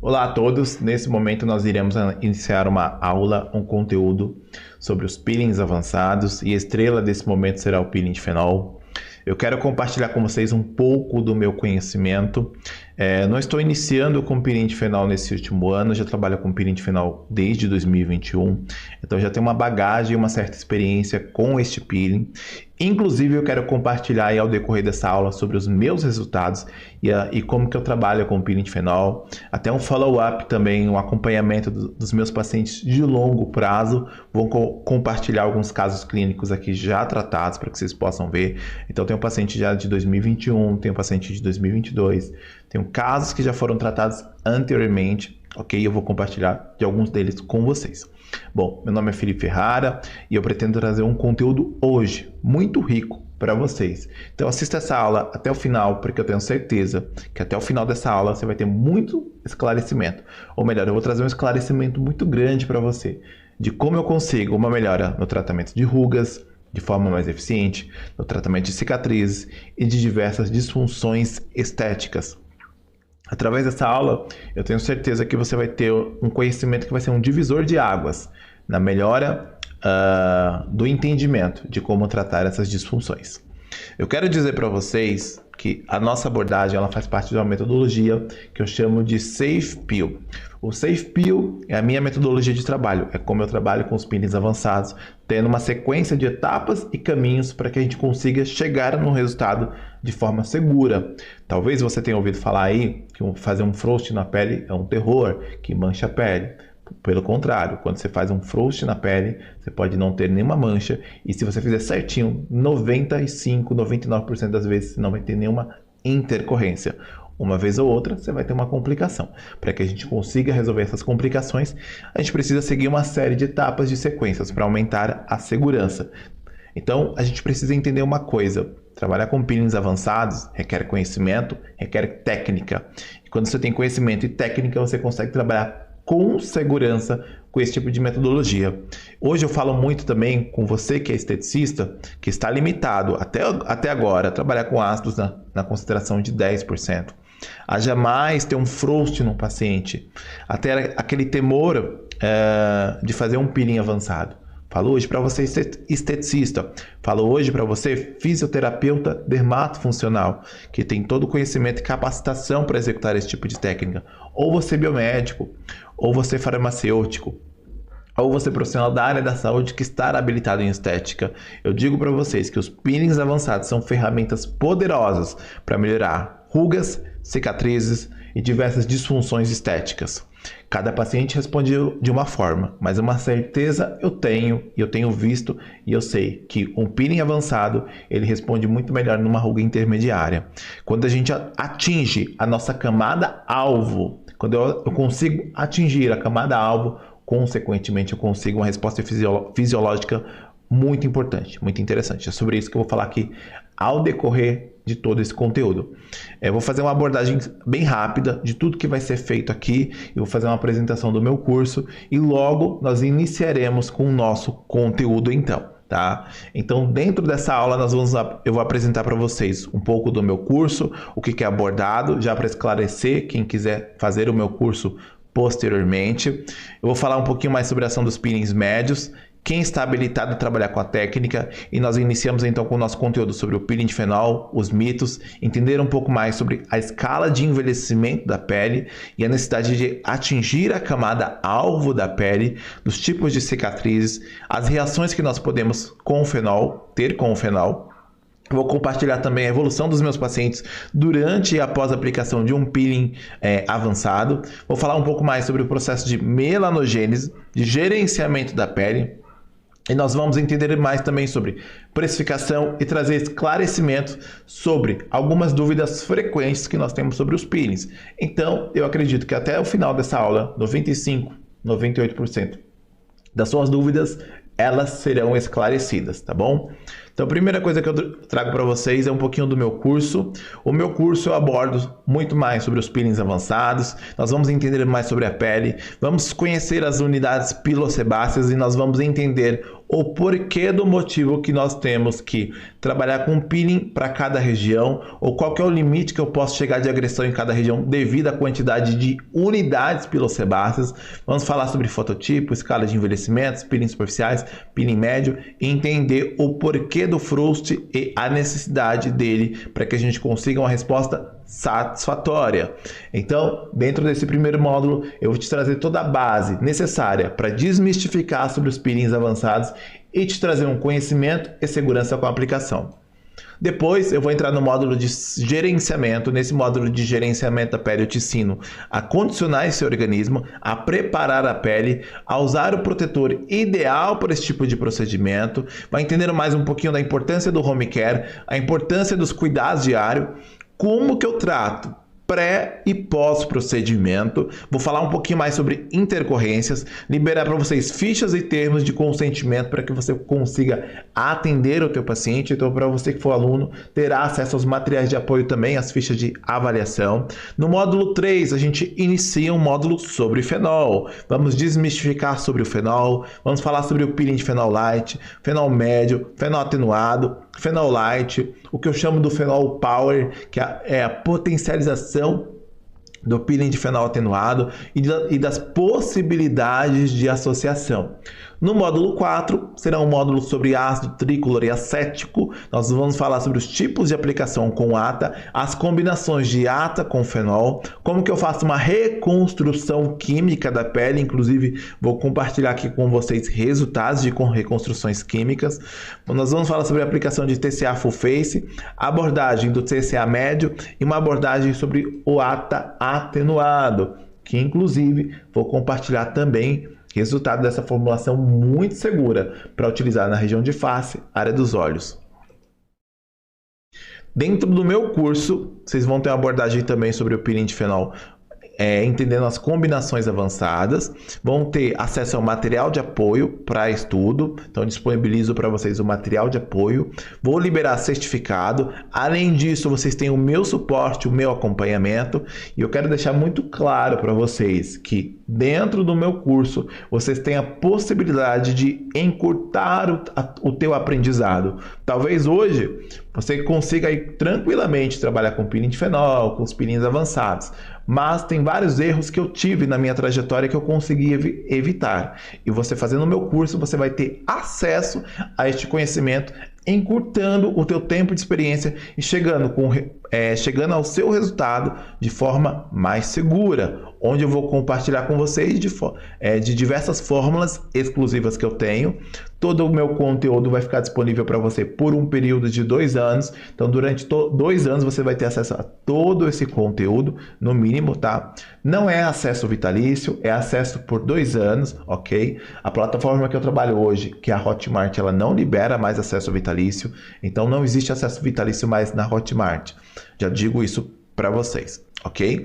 Olá a todos, nesse momento nós iremos iniciar uma aula, um conteúdo sobre os peelings avançados e a estrela desse momento será o peeling de fenol. Eu quero compartilhar com vocês um pouco do meu conhecimento. Não estou iniciando com peeling de fenol nesse último ano, já trabalho com peeling de fenol desde 2021, então já tenho uma bagagem e uma certa experiência com este peeling. Inclusive eu quero compartilhar aí ao decorrer dessa aula sobre os meus resultados e como que eu trabalho com peeling de fenol, até um follow-up também, um acompanhamento dos meus pacientes de longo prazo. Vou compartilhar alguns casos clínicos aqui já tratados para que vocês possam ver. Então tem um paciente já de 2021, tem um paciente de 2022, tenho casos que já foram tratados anteriormente, ok? Eu vou compartilhar de alguns deles com vocês. Bom, meu nome é Felipe Ferrara e eu pretendo trazer um conteúdo hoje muito rico para vocês. Então assista essa aula até o final, porque eu tenho certeza que até o final dessa aula você vai ter muito esclarecimento. Ou melhor, eu vou trazer um esclarecimento muito grande para você de como eu consigo uma melhora no tratamento de rugas, de forma mais eficiente, no tratamento de cicatrizes e de diversas disfunções estéticas. Através dessa aula, eu tenho certeza que você vai ter um conhecimento que vai ser um divisor de águas na melhora do entendimento de como tratar essas disfunções. Eu quero dizer para vocês que a nossa abordagem ela faz parte de uma metodologia que eu chamo de Safe Peel. O Safe Peel é a minha metodologia de trabalho, é como eu trabalho com os peelings avançados, tendo uma sequência de etapas e caminhos para que a gente consiga chegar no resultado de forma segura. Talvez você tenha ouvido falar aí que fazer um frost na pele é um terror, que mancha a pele. Pelo contrário, quando você faz um frost na pele, você pode não ter nenhuma mancha e se você fizer certinho, 95, 99% das vezes você não vai ter nenhuma intercorrência. Uma vez ou outra, você vai ter uma complicação. Para que a gente consiga resolver essas complicações, a gente precisa seguir uma série de etapas de sequências para aumentar a segurança. Então, a gente precisa entender uma coisa. Trabalhar com peelings avançados requer conhecimento, requer técnica. E quando você tem conhecimento e técnica, você consegue trabalhar com segurança com esse tipo de metodologia. Hoje eu falo muito também com você que é esteticista, que está limitado até agora a trabalhar com ácidos na concentração de 10%. A jamais ter um frost no paciente, até aquele temor de fazer um peeling avançado. Falo hoje para você esteticista, falo hoje para você fisioterapeuta dermatofuncional, que tem todo o conhecimento e capacitação para executar esse tipo de técnica. Ou você biomédico, ou você farmacêutico, ou você profissional da área da saúde que está habilitado em estética. Eu digo para vocês que os peelings avançados são ferramentas poderosas para melhorar rugas, cicatrizes e diversas disfunções estéticas. Cada paciente responde de uma forma, mas uma certeza eu tenho visto e eu sei que um peeling avançado, ele responde muito melhor numa ruga intermediária. Quando a gente atinge a nossa camada alvo, quando eu consigo atingir a camada alvo, consequentemente eu consigo uma resposta fisiológica muito importante, muito interessante. É sobre isso que eu vou falar aqui ao decorrer de todo esse conteúdo. Eu vou fazer uma abordagem bem rápida de tudo que vai ser feito aqui, eu vou fazer uma apresentação do meu curso e logo nós iniciaremos com o nosso conteúdo então, tá? Então dentro dessa aula eu vou apresentar para vocês um pouco do meu curso, o que é abordado, já para esclarecer quem quiser fazer o meu curso posteriormente. Eu vou falar um pouquinho mais sobre a ação dos peelings médios, quem está habilitado a trabalhar com a técnica e nós iniciamos então com o nosso conteúdo sobre o peeling de fenol, os mitos, entender um pouco mais sobre a escala de envelhecimento da pele e a necessidade de atingir a camada alvo da pele, dos tipos de cicatrizes, as reações que nós podemos com o fenol, ter com o fenol. Vou compartilhar também a evolução dos meus pacientes durante e após a aplicação de um peeling avançado. Vou falar um pouco mais sobre o processo de melanogênese, de gerenciamento da pele. E nós vamos entender mais também sobre precificação e trazer esclarecimentos sobre algumas dúvidas frequentes que nós temos sobre os peelings. Então, eu acredito que até o final dessa aula, 95, 98% das suas dúvidas, elas serão esclarecidas, tá bom? Então, a primeira coisa que eu trago para vocês é um pouquinho do meu curso. O meu curso eu abordo muito mais sobre os peelings avançados, nós vamos entender mais sobre a pele, vamos conhecer as unidades pilosebáceas e nós vamos entender o porquê do motivo que nós temos que trabalhar com peeling para cada região, ou qual que é o limite que eu posso chegar de agressão em cada região devido à quantidade de unidades pilosebáceas. Vamos falar sobre fototipo, escala de envelhecimento, peeling superficiais, peeling médio e entender o porquê do frust e a necessidade dele para que a gente consiga uma resposta satisfatória. Então, dentro desse primeiro módulo, eu vou te trazer toda a base necessária para desmistificar sobre os peelings avançados e te trazer um conhecimento e segurança com a aplicação. Depois eu vou entrar no módulo de gerenciamento. Nesse módulo de gerenciamento da pele eu te ensino a condicionar esse organismo, a preparar a pele, a usar o protetor ideal para esse tipo de procedimento. Vai entender mais um pouquinho da importância do home care, a importância dos cuidados diários, como que eu trato pré e pós procedimento. Vou falar um pouquinho mais sobre intercorrências, liberar para vocês fichas e termos de consentimento para que você consiga atender o teu paciente. Então, para você que for aluno, terá acesso aos materiais de apoio também, as fichas de avaliação. No módulo 3, a gente inicia um módulo sobre fenol. Vamos desmistificar sobre o fenol, vamos falar sobre o peeling de fenol light, fenol médio, fenol atenuado, fenol light, o que eu chamo do fenol power, que é a potencialização do peeling de fenol atenuado e das possibilidades de associação. No módulo 4, será um módulo sobre ácido tricolor e acético. Nós vamos falar sobre os tipos de aplicação com ATA, as combinações de ATA com fenol, como que eu faço uma reconstrução química da pele, inclusive vou compartilhar aqui com vocês resultados de reconstruções químicas. Nós vamos falar sobre a aplicação de TCA Full Face, abordagem do TCA médio e uma abordagem sobre o ATA atenuado, que inclusive vou compartilhar também resultado dessa formulação muito segura para utilizar na região de face, área dos olhos. Dentro do meu curso, vocês vão ter uma abordagem também sobre o peeling de fenol, entendendo as combinações avançadas, vão ter acesso ao material de apoio para estudo, então disponibilizo para vocês o material de apoio, vou liberar certificado, além disso vocês têm o meu suporte, o meu acompanhamento, e eu quero deixar muito claro para vocês que dentro do meu curso vocês têm a possibilidade de encurtar o teu aprendizado. Talvez hoje você consiga ir tranquilamente trabalhar com peeling de fenol, com os peelings avançados, mas tem vários erros que eu tive na minha trajetória que eu consegui evitar. E você fazendo o meu curso, você vai ter acesso a este conhecimento, encurtando o teu tempo de experiência e chegando ao seu resultado de forma mais segura, onde eu vou compartilhar com vocês de diversas fórmulas exclusivas que eu tenho. Todo o meu conteúdo vai ficar disponível para você por um período de 2 anos. Então, durante 2 anos você vai ter acesso a todo esse conteúdo, no mínimo, tá? Não é acesso vitalício, é acesso por 2 anos, ok? A plataforma que eu trabalho hoje, que é a Hotmart, ela não libera mais acesso vitalício. Então, não existe acesso vitalício mais na Hotmart. Já digo isso para vocês. Ok?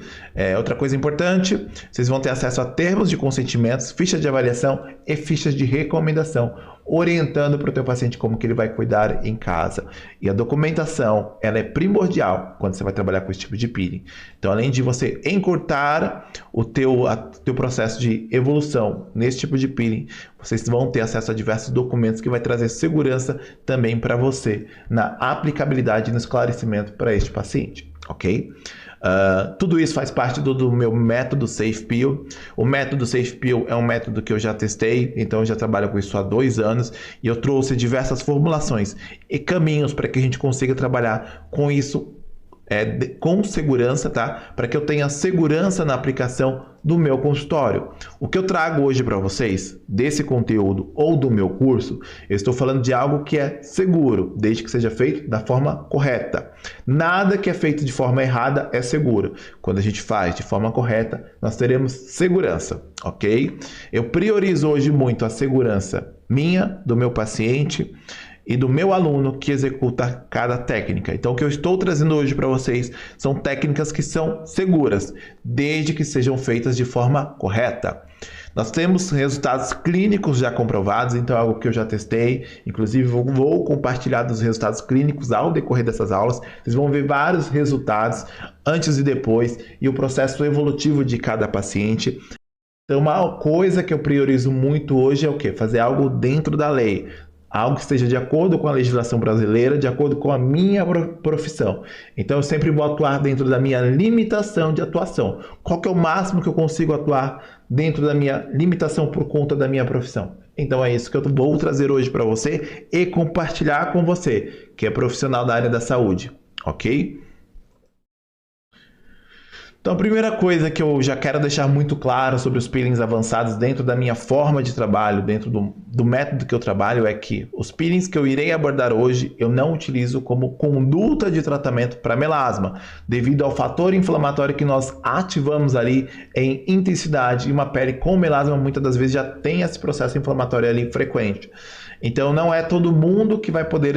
Outra coisa importante, vocês vão ter acesso a termos de consentimentos, fichas de avaliação e fichas de recomendação, orientando para o teu paciente como que ele vai cuidar em casa. E a documentação, ela é primordial quando você vai trabalhar com esse tipo de peeling. Então, além de você encurtar o teu processo de evolução nesse tipo de peeling, vocês vão ter acesso a diversos documentos que vai trazer segurança também para você na aplicabilidade e no esclarecimento para este paciente. Ok? Tudo isso faz parte do meu método Safe Peel. O método Safe Peel é um método que eu já testei, então eu já trabalho com isso há 2 anos e eu trouxe diversas formulações e caminhos para que a gente consiga trabalhar com isso com segurança, tá? Para que eu tenha segurança na aplicação do meu consultório. O que eu trago hoje para vocês, desse conteúdo ou do meu curso, eu estou falando de algo que é seguro, desde que seja feito da forma correta. Nada que é feito de forma errada é seguro. Quando a gente faz de forma correta, nós teremos segurança, ok? Eu priorizo hoje muito a segurança minha, do meu paciente e do meu aluno que executa cada técnica. Então, o que eu estou trazendo hoje para vocês são técnicas que são seguras, desde que sejam feitas de forma correta. Nós temos resultados clínicos já comprovados, então é algo que eu já testei, inclusive vou compartilhar dos resultados clínicos ao decorrer dessas aulas. Vocês vão ver vários resultados antes e depois e o processo evolutivo de cada paciente. Então, uma coisa que eu priorizo muito hoje é o quê? Fazer algo dentro da lei. Algo que esteja de acordo com a legislação brasileira, de acordo com a minha profissão. Então, eu sempre vou atuar dentro da minha limitação de atuação. Qual que é o máximo que eu consigo atuar dentro da minha limitação por conta da minha profissão? Então, é isso que eu vou trazer hoje para você e compartilhar com você, que é profissional da área da saúde, ok? Então, a primeira coisa que eu já quero deixar muito claro sobre os peelings avançados dentro da minha forma de trabalho, dentro do método que eu trabalho, é que os peelings que eu irei abordar hoje, eu não utilizo como conduta de tratamento para melasma, devido ao fator inflamatório que nós ativamos ali em intensidade, e uma pele com melasma muitas das vezes já tem esse processo inflamatório ali frequente. Então, não é todo mundo que vai poder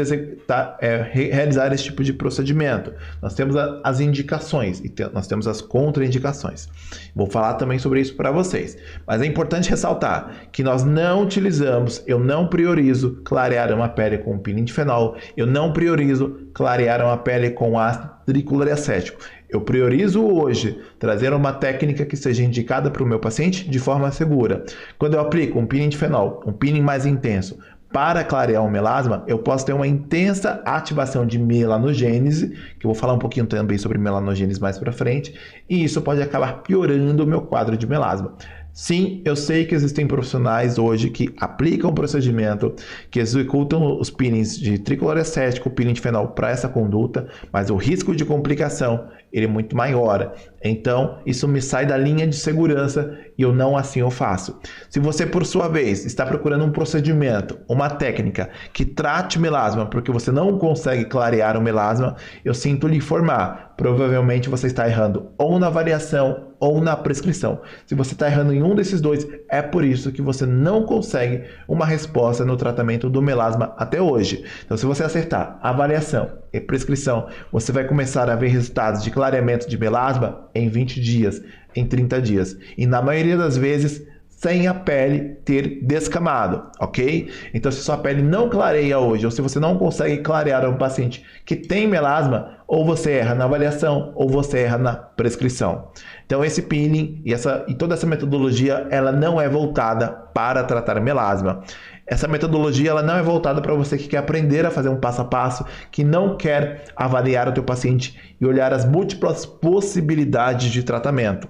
realizar esse tipo de procedimento. Nós temos as indicações e nós temos as contraindicações. Vou falar também sobre isso para vocês. Mas é importante ressaltar que nós não utilizamos, eu não priorizo clarear uma pele com peeling de fenol, eu não priorizo clarear uma pele com ácido tricloracético. Eu priorizo hoje trazer uma técnica que seja indicada para o meu paciente de forma segura. Quando eu aplico um peeling de fenol, um peeling mais intenso, para clarear o melasma, eu posso ter uma intensa ativação de melanogênese, que eu vou falar um pouquinho também sobre melanogênese mais para frente, e isso pode acabar piorando o meu quadro de melasma. Sim, eu sei que existem profissionais hoje que aplicam o procedimento, que executam os peelings de tricloracético, peeling de fenol para essa conduta, mas o risco de complicação ele é muito maior. Então, isso me sai da linha de segurança e eu não assim o faço. Se você, por sua vez, está procurando um procedimento, uma técnica que trate melasma porque você não consegue clarear o melasma, eu sinto lhe informar. Provavelmente você está errando ou na avaliação ou na prescrição. Se você está errando em um desses dois, é por isso que você não consegue uma resposta no tratamento do melasma até hoje. Então, se você acertar avaliação e prescrição, você vai começar a ver resultados de clareamento de melasma em 20 dias, em 30 dias. E na maioria das vezes, sem a pele ter descamado, ok? Então, se sua pele não clareia hoje, ou se você não consegue clarear um paciente que tem melasma, ou você erra na avaliação, ou você erra na prescrição. Então, esse peeling e toda essa metodologia, ela não é voltada para tratar melasma. Essa metodologia ela não é voltada para você que quer aprender a fazer um passo a passo, que não quer avaliar o teu paciente e olhar as múltiplas possibilidades de tratamento.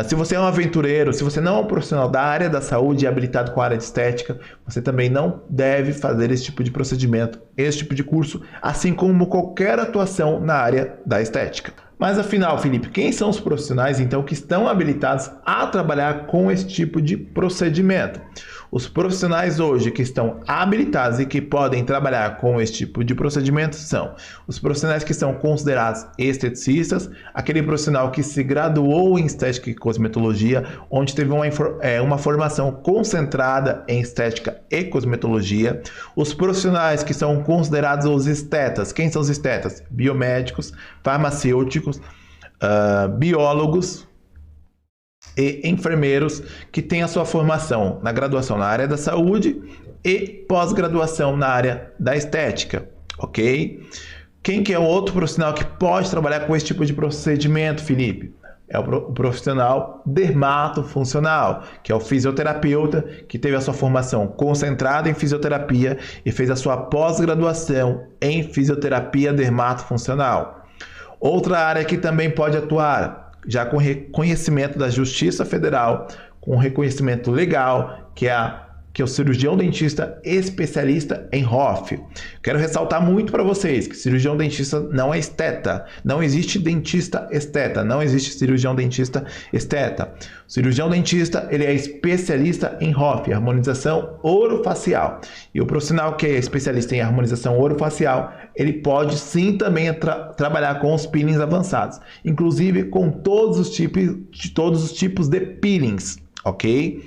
Se você é um aventureiro, se você não é um profissional da área da saúde e habilitado com a área de estética, você também não deve fazer esse tipo de procedimento, esse tipo de curso, assim como qualquer atuação na área da estética. Mas afinal, Felipe, quem são os profissionais então que estão habilitados a trabalhar com esse tipo de procedimento? Os profissionais hoje que estão habilitados e que podem trabalhar com esse tipo de procedimento são os profissionais que são considerados esteticistas, aquele profissional que se graduou em estética e cosmetologia, onde teve uma formação concentrada em estética e cosmetologia, os profissionais que são considerados os estetas. Quem são os estetas? Biomédicos, farmacêuticos, biólogos e enfermeiros que têm a sua formação na graduação na área da saúde e pós-graduação na área da estética, ok? Quem que é o outro profissional que pode trabalhar com esse tipo de procedimento, Felipe? É o profissional dermatofuncional, que é o fisioterapeuta que teve a sua formação concentrada em fisioterapia e fez a sua pós-graduação em fisioterapia dermatofuncional. Outra área que também pode atuar, já com reconhecimento da Justiça Federal, com reconhecimento legal, que é o cirurgião dentista especialista em ROF. Quero ressaltar muito para vocês que cirurgião dentista não é esteta. Não existe dentista esteta, não existe cirurgião dentista esteta. O cirurgião dentista, ele é especialista em ROF, harmonização orofacial. E o profissional que é especialista em harmonização orofacial, ele pode sim também trabalhar com os peelings avançados, inclusive com todos os tipos de peelings, ok?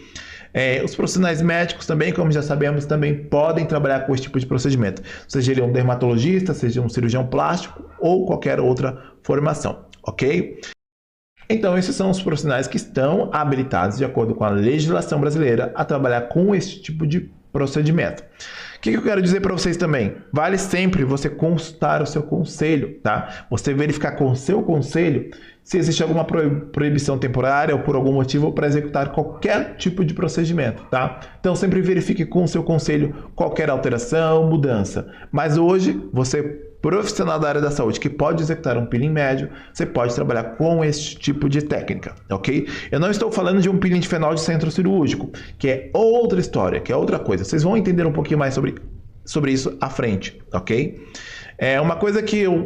Os profissionais médicos também, como já sabemos, também podem trabalhar com esse tipo de procedimento. Seja ele um dermatologista, seja um cirurgião plástico ou qualquer outra formação, ok? Então, esses são os profissionais que estão habilitados, de acordo com a legislação brasileira, a trabalhar com esse tipo de procedimento. O que eu quero dizer para vocês também? Vale sempre você consultar o seu conselho, tá? Você verificar com o seu conselho se existe alguma proibição temporária ou por algum motivo para executar qualquer tipo de procedimento, tá? Então sempre verifique com o seu conselho qualquer alteração, mudança. Mas hoje, você profissional da área da saúde que pode executar um peeling médio, você pode trabalhar com esse tipo de técnica, ok? Eu não estou falando de um peeling de fenol de centro cirúrgico, que é outra história, que é outra coisa. Vocês vão entender um pouquinho mais sobre isso à frente, ok?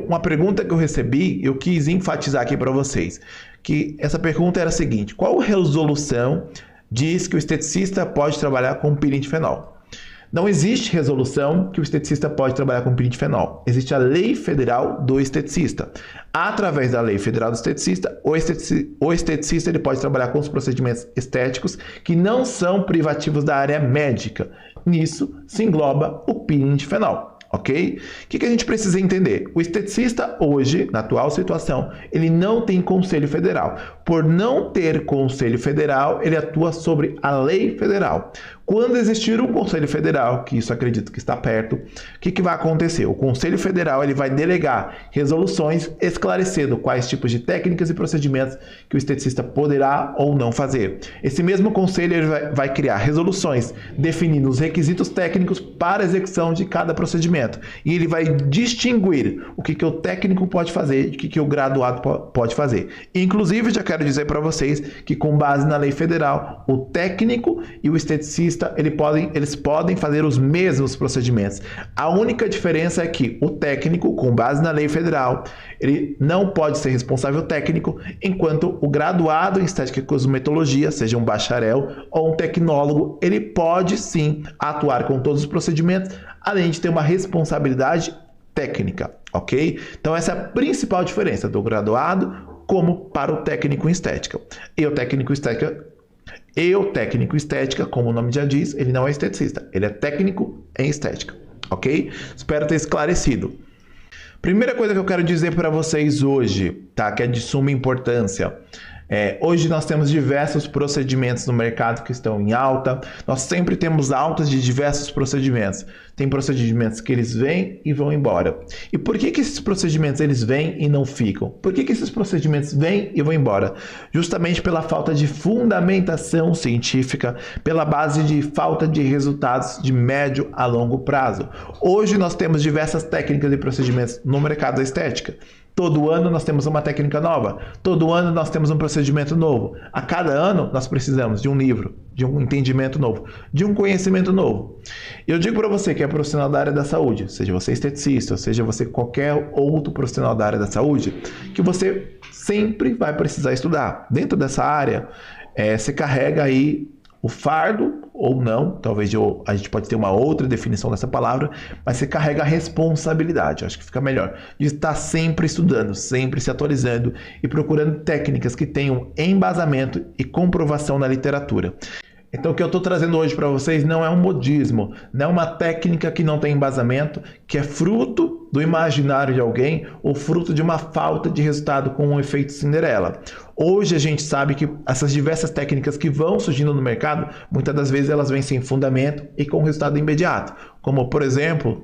Uma pergunta que eu recebi, eu quis enfatizar aqui para vocês, que essa pergunta era a seguinte: qual resolução diz que o esteticista pode trabalhar com peeling de fenol? Não existe resolução que o esteticista pode trabalhar com peeling de fenol. Existe a Lei Federal do Esteticista. Através da Lei Federal do Esteticista, o esteticista ele pode trabalhar com os procedimentos estéticos que não são privativos da área médica. Nisso se engloba o peeling de fenol. Ok? O que a gente precisa entender? O esteticista hoje, na atual situação, ele não tem conselho federal. Por não ter conselho federal, ele atua sobre a lei federal. Quando existir um conselho federal, que isso acredito que está perto, o que vai acontecer? O conselho federal ele vai delegar resoluções esclarecendo quais tipos de técnicas e procedimentos que o esteticista poderá ou não fazer. Esse mesmo conselho ele vai criar resoluções definindo os requisitos técnicos para a execução de cada procedimento. E ele vai distinguir o que o técnico pode fazer e o que o graduado pode fazer. Inclusive, já quero dizer para vocês que, com base na lei federal, o técnico e o esteticista eles podem fazer os mesmos procedimentos. A única diferença é que o técnico, com base na lei federal, ele não pode ser responsável técnico, enquanto o graduado em estética e cosmetologia, seja um bacharel ou um tecnólogo, ele pode sim atuar com todos os procedimentos, além de ter uma responsabilidade técnica, ok? Então essa é a principal diferença do graduado como para o técnico em estética. E o técnico estética, como o nome já diz, ele não é esteticista, ele é técnico em estética, ok? Espero ter esclarecido. Primeira coisa que eu quero dizer para vocês hoje, tá? Que é de suma importância. Hoje nós temos diversos procedimentos no mercado que estão em alta. Nós sempre temos altas de diversos procedimentos. Tem procedimentos que eles vêm e vão embora. E por que esses procedimentos eles vêm e não ficam? Por que esses procedimentos vêm e vão embora? Justamente pela falta de fundamentação científica, pela base de falta de resultados de médio a longo prazo. Hoje nós temos diversas técnicas e procedimentos no mercado da estética. Todo ano nós temos uma técnica nova. Todo ano nós temos um procedimento novo. A cada ano nós precisamos de um livro, de um entendimento novo, de um conhecimento novo. Eu digo para você que é profissional da área da saúde, seja você esteticista, seja você qualquer outro profissional da área da saúde, que você sempre vai precisar estudar. Dentro dessa área, você carrega aí o fardo, ou não, talvez a gente pode ter uma outra definição dessa palavra, mas você carrega a responsabilidade, acho que fica melhor, de estar sempre estudando, sempre se atualizando e procurando técnicas que tenham embasamento e comprovação na literatura. Então o que eu estou trazendo hoje para vocês não é um modismo, não é uma técnica que não tem embasamento, que é fruto do imaginário de alguém ou fruto de uma falta de resultado com um efeito Cinderela. Hoje a gente sabe que essas diversas técnicas que vão surgindo no mercado, muitas das vezes elas vêm sem fundamento e com resultado imediato, como por exemplo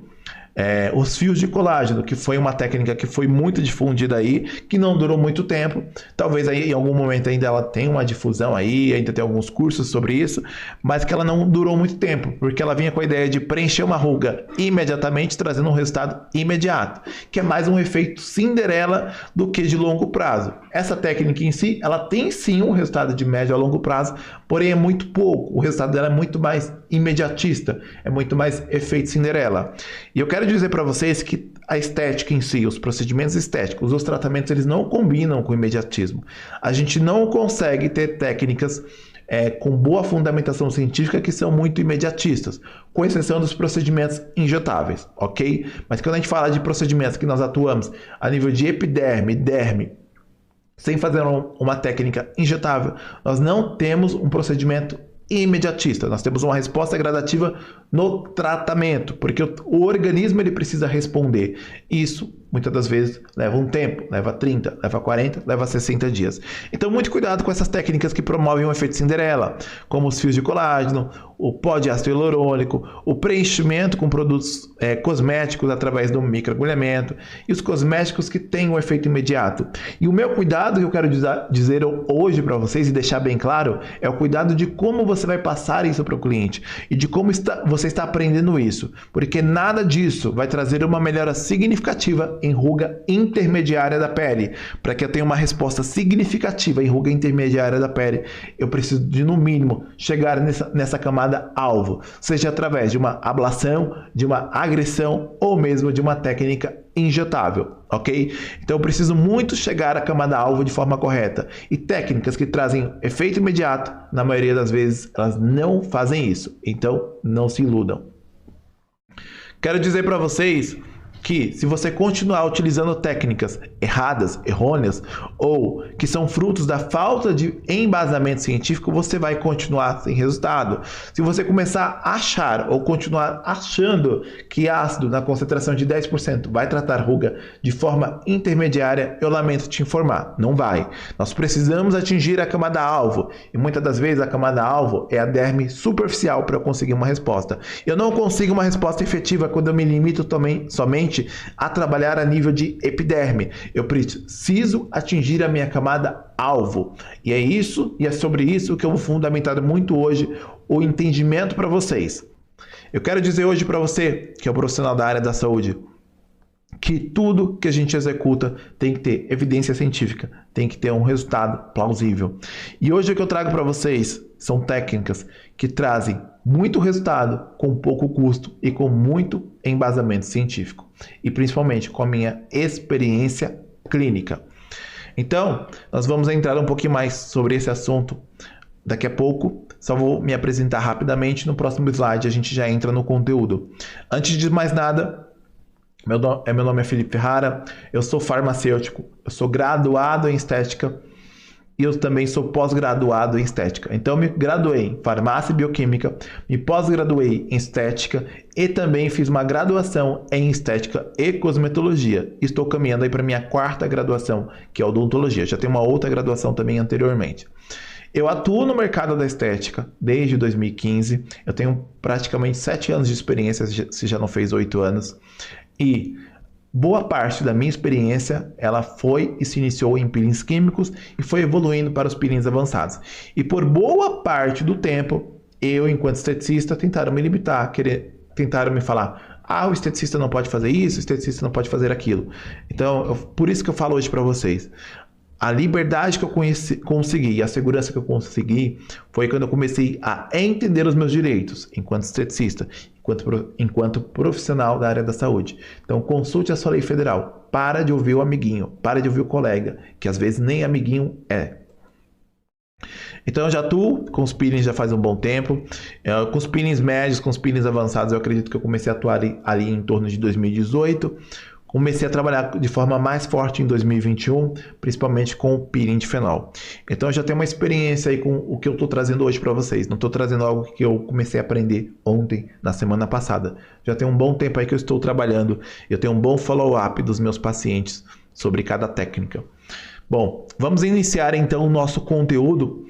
os fios de colágeno, que foi uma técnica que foi muito difundida aí, que não durou muito tempo. Talvez aí em algum momento ainda ela tenha uma difusão aí, ainda tem alguns cursos sobre isso, mas que ela não durou muito tempo, porque ela vinha com a ideia de preencher uma ruga imediatamente, trazendo um resultado imediato, que é mais um efeito Cinderela do que de longo prazo. Essa técnica em si, ela tem sim um resultado de médio a longo prazo, porém é muito pouco. O resultado dela é muito mais imediatista, é muito mais efeito Cinderela. E eu quero dizer para vocês que a estética em si, os procedimentos estéticos, os tratamentos, eles não combinam com o imediatismo. A gente não consegue ter técnicas com boa fundamentação científica que são muito imediatistas, com exceção dos procedimentos injetáveis, ok? Mas quando a gente fala de procedimentos que nós atuamos a nível de epiderme, derme, sem fazer uma técnica injetável, nós não temos um procedimento imediatista. Nós temos uma resposta gradativa no tratamento, porque o organismo ele precisa responder. Isso muitas das vezes leva um tempo, leva 30, leva 40, leva 60 dias. Então, muito cuidado com essas técnicas que promovem o efeito Cinderela, como os fios de colágeno, o pó de ácido hialurônico, o preenchimento com produtos cosméticos através do microagulhamento e os cosméticos que têm um efeito imediato. E o meu cuidado que eu quero dizer hoje para vocês e deixar bem claro é o cuidado de como você vai passar isso para o cliente e de como você está aprendendo isso, porque nada disso vai trazer uma melhora significativa em ruga intermediária da pele. Para que eu tenha uma resposta significativa em ruga intermediária da pele, eu preciso de, no mínimo, chegar nessa camada alvo, seja através de uma ablação, de uma agressão ou mesmo de uma técnica injetável, ok? Então eu preciso muito chegar à camada alvo de forma correta. E técnicas que trazem efeito imediato, na maioria das vezes, elas não fazem isso. Então não se iludam. Quero dizer para vocês que se você continuar utilizando técnicas erradas, errôneas, ou que são frutos da falta de embasamento científico, você vai continuar sem resultado. Se você começar a achar ou continuar achando que ácido na concentração de 10% vai tratar ruga de forma intermediária, eu lamento te informar, não vai. Nós precisamos atingir a camada alvo, e muitas das vezes a camada alvo é a derme superficial para eu conseguir uma resposta. Eu não consigo uma resposta efetiva quando eu me limito somente a trabalhar a nível de epiderme. Eu preciso atingir a minha camada alvo. E é isso, e é sobre isso que eu vou fundamentar muito hoje o entendimento para vocês. Eu quero dizer hoje para você, que é um profissional da área da saúde, que tudo que a gente executa tem que ter evidência científica, tem que ter um resultado plausível. E hoje o que eu trago para vocês são técnicas que trazem muito resultado com pouco custo e com muito embasamento científico. E principalmente com a minha experiência clínica. Então, nós vamos entrar um pouquinho mais sobre esse assunto daqui a pouco. Só vou me apresentar rapidamente. No próximo slide a gente já entra no conteúdo. Antes de mais nada, meu nome é Felipe Ferrara, eu sou farmacêutico, eu sou graduado em estética e eu também sou pós-graduado em estética. Então, me graduei em farmácia e bioquímica, me pós-graduei em estética e também fiz uma graduação em estética e cosmetologia. Estou caminhando aí para minha 4ª graduação, que é odontologia. Já tenho uma outra graduação também anteriormente. Eu atuo no mercado da estética desde 2015. Eu tenho praticamente 7 anos de experiência, se já não fez 8 anos. E boa parte da minha experiência, ela foi e se iniciou em peelings químicos e foi evoluindo para os peelings avançados. E por boa parte do tempo, eu, enquanto esteticista, tentaram me limitar, tentaram me falar, o esteticista não pode fazer isso, o esteticista não pode fazer aquilo. Então, por isso que eu falo hoje para vocês. A liberdade que eu consegui e a segurança que eu consegui foi quando eu comecei a entender os meus direitos enquanto esteticista, enquanto profissional da área da saúde. Então consulte a sua lei federal. Para de ouvir o amiguinho, para de ouvir o colega, que às vezes nem amiguinho é. Então eu já atuo com os peelings já faz um bom tempo. Com os peelings médios, com os peelings avançados, eu acredito que eu comecei a atuar ali em torno de 2018. Comecei a trabalhar de forma mais forte em 2021, principalmente com o peeling de fenol. Então eu já tenho uma experiência aí com o que eu estou trazendo hoje para vocês. Não estou trazendo algo que eu comecei a aprender ontem, na semana passada. Já tem um bom tempo aí que eu estou trabalhando. Eu tenho um bom follow-up dos meus pacientes sobre cada técnica. Bom, vamos iniciar então o nosso conteúdo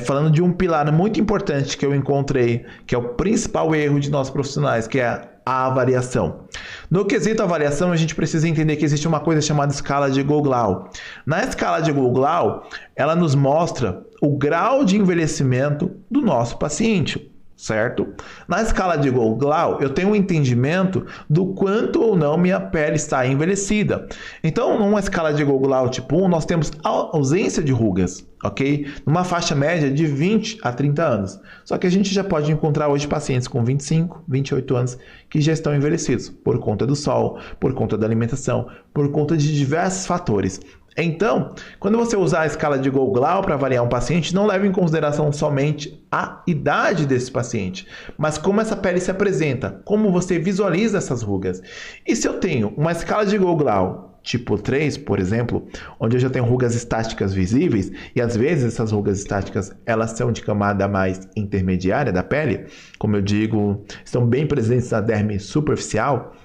falando de um pilar muito importante que eu encontrei, que é o principal erro de nós profissionais, que é a avaliação. No quesito avaliação, a gente precisa entender que existe uma coisa chamada escala de Goglau. Na escala de Goglau, ela nos mostra o grau de envelhecimento do nosso paciente, certo? Na escala de Goglau, eu tenho um entendimento do quanto ou não minha pele está envelhecida. Então, numa escala de Goglau tipo 1, nós temos ausência de rugas, ok? Numa faixa média de 20 a 30 anos. Só que a gente já pode encontrar hoje pacientes com 25, 28 anos que já estão envelhecidos por conta do sol, por conta da alimentação, por conta de diversos fatores. Então, quando você usar a escala de Goglau para avaliar um paciente, não leve em consideração somente a idade desse paciente, mas como essa pele se apresenta, como você visualiza essas rugas. E se eu tenho uma escala de Goglau tipo 3, por exemplo, onde eu já tenho rugas estáticas visíveis, e às vezes essas rugas estáticas elas são de camada mais intermediária da pele, como eu digo, estão bem presentes na derme superficial,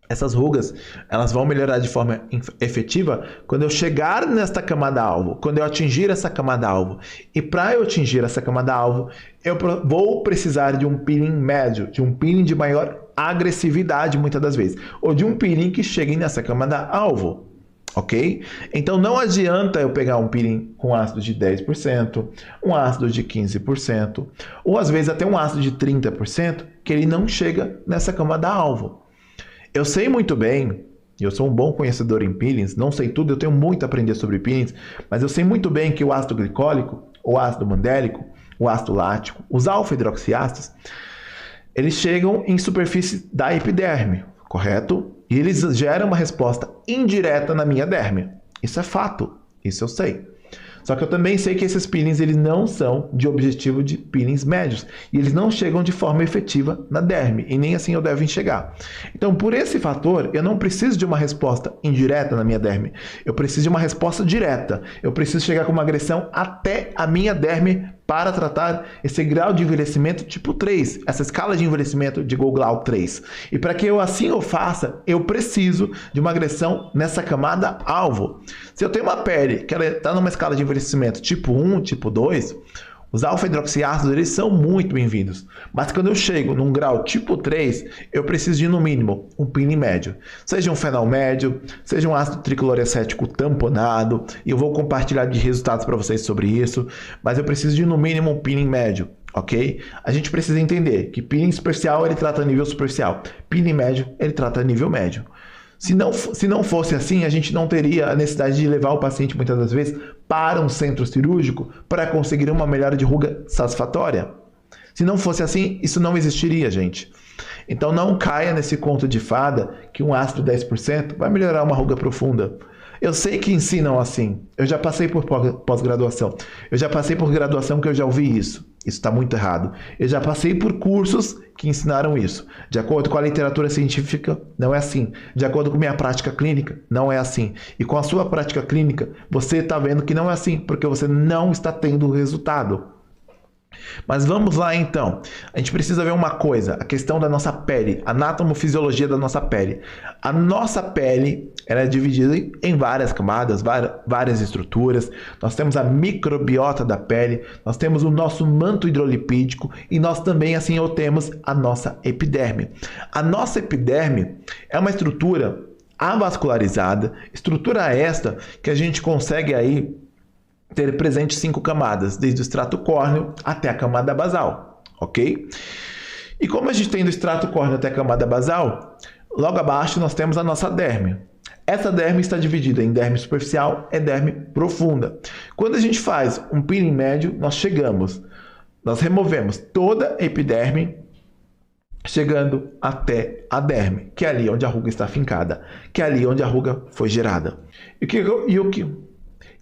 essas rugas, elas vão melhorar de forma efetiva quando eu chegar nesta camada-alvo, quando eu atingir essa camada-alvo. E para eu atingir essa camada-alvo, eu vou precisar de um peeling médio, de um peeling de maior agressividade muitas das vezes, ou de um peeling que chegue nessa camada-alvo. Ok? Então não adianta eu pegar um peeling com ácido de 10%, um ácido de 15%, ou às vezes até um ácido de 30%, que ele não chega nessa camada-alvo. Eu sei muito bem, eu sou um bom conhecedor em peelings, não sei tudo, eu tenho muito a aprender sobre peelings, mas eu sei muito bem que o ácido glicólico, o ácido mandélico, o ácido lático, os alfa-hidroxiácidos, eles chegam em superfície da epiderme, correto? E eles geram uma resposta indireta na minha derme. Isso é fato, isso eu sei. Só que eu também sei que esses peelings eles não são de objetivo de peelings médios. E eles não chegam de forma efetiva na derme. E nem assim eu devo enxergar. Então, por esse fator, eu não preciso de uma resposta indireta na minha derme. Eu preciso de uma resposta direta. Eu preciso chegar com uma agressão até a minha derme para tratar esse grau de envelhecimento tipo 3, essa escala de envelhecimento de Goglau 3. E para que eu assim eu faça, eu preciso de uma agressão nessa camada alvo. Se eu tenho uma pele que ela está numa escala de envelhecimento tipo 1, tipo 2, os alfa-hidroxiácidos eles são muito bem-vindos. Mas quando eu chego num grau tipo 3, eu preciso de, no mínimo, um peeling médio. Seja um fenol médio, seja um ácido tricloroacético tamponado. E eu vou compartilhar de resultados para vocês sobre isso. Mas eu preciso de, no mínimo, um peeling médio. Ok? A gente precisa entender que peeling superficial ele trata nível superficial. Peeling médio ele trata nível médio. Se não fosse assim, a gente não teria a necessidade de levar o paciente, muitas das vezes, para um centro cirúrgico para conseguir uma melhora de ruga satisfatória. Se não fosse assim, isso não existiria, gente. Então não caia nesse conto de fada que um ácido 10% vai melhorar uma ruga profunda. Eu sei que ensinam assim. Eu já passei por pós-graduação. Eu já passei por graduação que eu já ouvi isso. Isso está muito errado. Eu já passei por cursos que ensinaram isso. De acordo com a literatura científica, não é assim. De acordo com a minha prática clínica, não é assim. E com a sua prática clínica, você está vendo que não é assim, porque você não está tendo resultado. Mas vamos lá então. A gente precisa ver uma coisa, a questão da nossa pele, a anatomofisiologia da nossa pele. A nossa pele ela é dividida em várias camadas, várias estruturas. Nós temos a microbiota da pele, nós temos o nosso manto hidrolipídico e nós também assim temos a nossa epiderme. A nossa epiderme é uma estrutura avascularizada, estrutura esta que a gente consegue aí ter presente 5 camadas, desde o extrato córneo até a camada basal, ok? E como a gente tem do extrato córneo até a camada basal, logo abaixo nós temos a nossa derme. Essa derme está dividida em derme superficial e derme profunda. Quando a gente faz um peeling médio, nós removemos toda a epiderme, chegando até a derme, que é ali onde a ruga está fincada, que é ali onde a ruga foi gerada.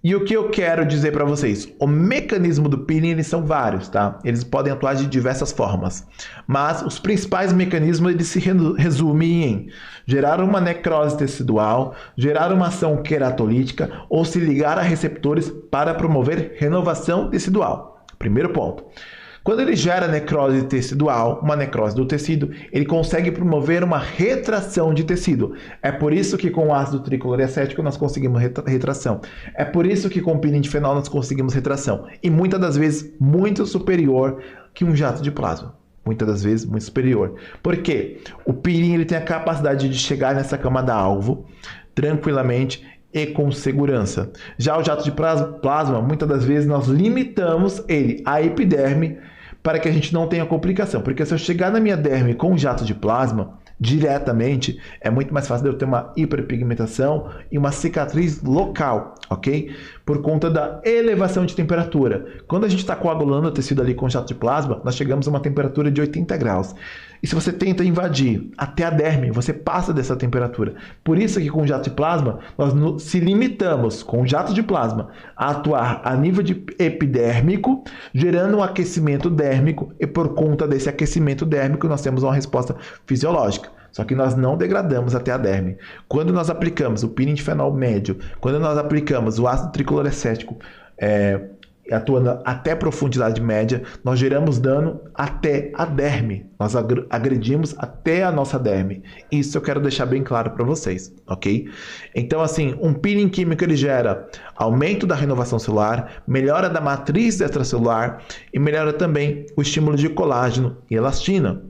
E o que eu quero dizer para vocês? O mecanismo do peeling, eles são vários, tá? Eles podem atuar de diversas formas. Mas os principais mecanismos, eles se resumem em gerar uma necrose tecidual, gerar uma ação queratolítica ou se ligar a receptores para promover renovação tecidual. Primeiro ponto. Quando ele gera necrose tecidual, uma necrose do tecido, ele consegue promover uma retração de tecido. É por isso que com o ácido tricloroacético nós conseguimos retração. É por isso que com o peeling de fenol nós conseguimos retração. E muitas das vezes muito superior que um jato de plasma. Muitas das vezes muito superior. Por quê? O peeling ele tem a capacidade de chegar nessa camada-alvo tranquilamente e com segurança. Já o jato de plasma, muitas das vezes nós limitamos ele à epiderme para que a gente não tenha complicação. Porque se eu chegar na minha derme com o jato de plasma, diretamente, é muito mais fácil de eu ter uma hiperpigmentação e uma cicatriz local, ok? Por conta da elevação de temperatura. Quando a gente está coagulando o tecido ali com jato de plasma, nós chegamos a uma temperatura de 80 graus. E se você tenta invadir até a derme, você passa dessa temperatura. Por isso que com o jato de plasma, nós se limitamos com o jato de plasma a atuar a nível de epidérmico, gerando um aquecimento dérmico, e por conta desse aquecimento dérmico, nós temos uma resposta fisiológica. Só que nós não degradamos até a derme. Quando nós aplicamos o peeling de fenol médio, quando nós aplicamos o ácido tricloroacético atuando até profundidade média, nós geramos dano até a derme. Nós agredimos até a nossa derme. Isso eu quero deixar bem claro para vocês, ok? Então, assim, um peeling químico ele gera aumento da renovação celular, melhora da matriz extracelular e melhora também o estímulo de colágeno e elastina.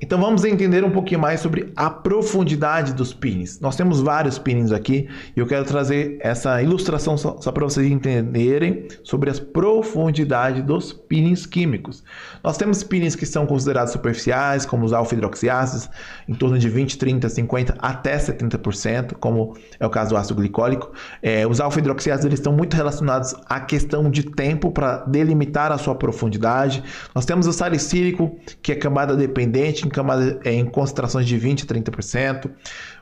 Então vamos entender um pouquinho mais sobre a profundidade dos peelings. Nós temos vários peelings aqui e eu quero trazer essa ilustração só para vocês entenderem sobre as profundidades dos peelings químicos. Nós temos peelings que são considerados superficiais, como os alfa-hidroxiácidos, em torno de 20, 30, 50 até 70%, como é o caso do ácido glicólico. Os alfa-hidroxiácidos eles estão muito relacionados à questão de tempo para delimitar a sua profundidade. Nós temos o salicílico, que é camada dependente, em concentrações de 20 a 30%.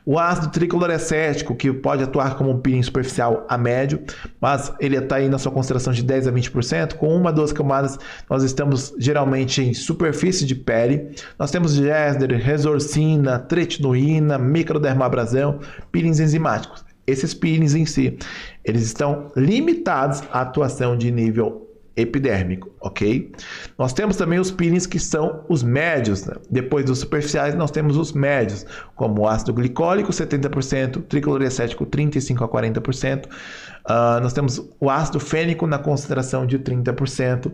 O ácido tricloroacético, que pode atuar como um peeling superficial a médio, mas ele está aí na sua concentração de 10 a 20%. Com uma, duas camadas, nós estamos geralmente em superfície de pele. Nós temos Gesner, resorcina, tretinoína, microdermabrasão, peelings enzimáticos. Esses peelings em si, eles estão limitados à atuação de nível epidérmico, ok? Nós temos também os peelings que são os médios, né? Depois dos superficiais nós temos os médios, como o ácido glicólico 70%, tricloroacético 35 a 40%, nós temos o ácido fênico na concentração de 30%,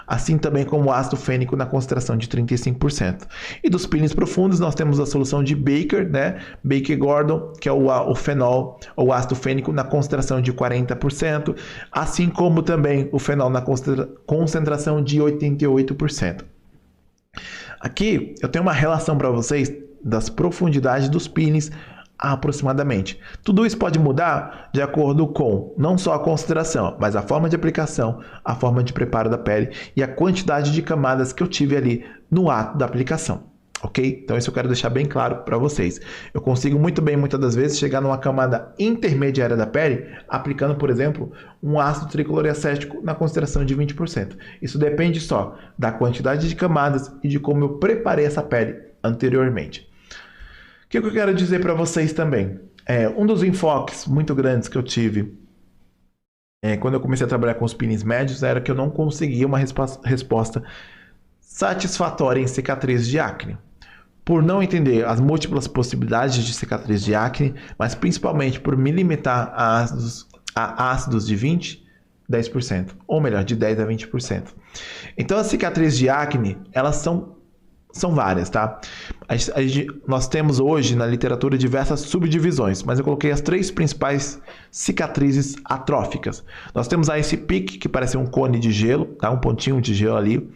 assim também como o ácido fênico na concentração de 35%. E dos peelings profundos nós temos a solução de Baker, né? Baker-Gordon, que é o fenol, ou ácido fênico na concentração de 40%, assim como também o fenol na concentração de 88%. Aqui eu tenho uma relação para vocês das profundidades dos peelings aproximadamente. Tudo isso pode mudar de acordo com não só a concentração, mas a forma de aplicação, a forma de preparo da pele e a quantidade de camadas que eu tive ali no ato da aplicação. Ok? Então isso eu quero deixar bem claro para vocês. Eu consigo muito bem, muitas das vezes, chegar numa camada intermediária da pele, aplicando, por exemplo, um ácido tricloroacético na concentração de 20%. Isso depende só da quantidade de camadas e de como eu preparei essa pele anteriormente. O que eu quero dizer para vocês também? Um dos enfoques muito grandes que eu tive quando eu comecei a trabalhar com os peelings médios era que eu não conseguia uma resposta satisfatória em cicatriz de acne. Por não entender as múltiplas possibilidades de cicatriz de acne, mas principalmente por me limitar a ácidos de 20%, 10%, ou melhor, de 10% a 20%. Então as cicatrizes de acne, elas são várias, tá? Nós temos hoje na literatura diversas subdivisões, mas eu coloquei as 3 principais cicatrizes atróficas. Nós temos a ice pick, que parece um cone de gelo, tá? Um pontinho de gelo ali.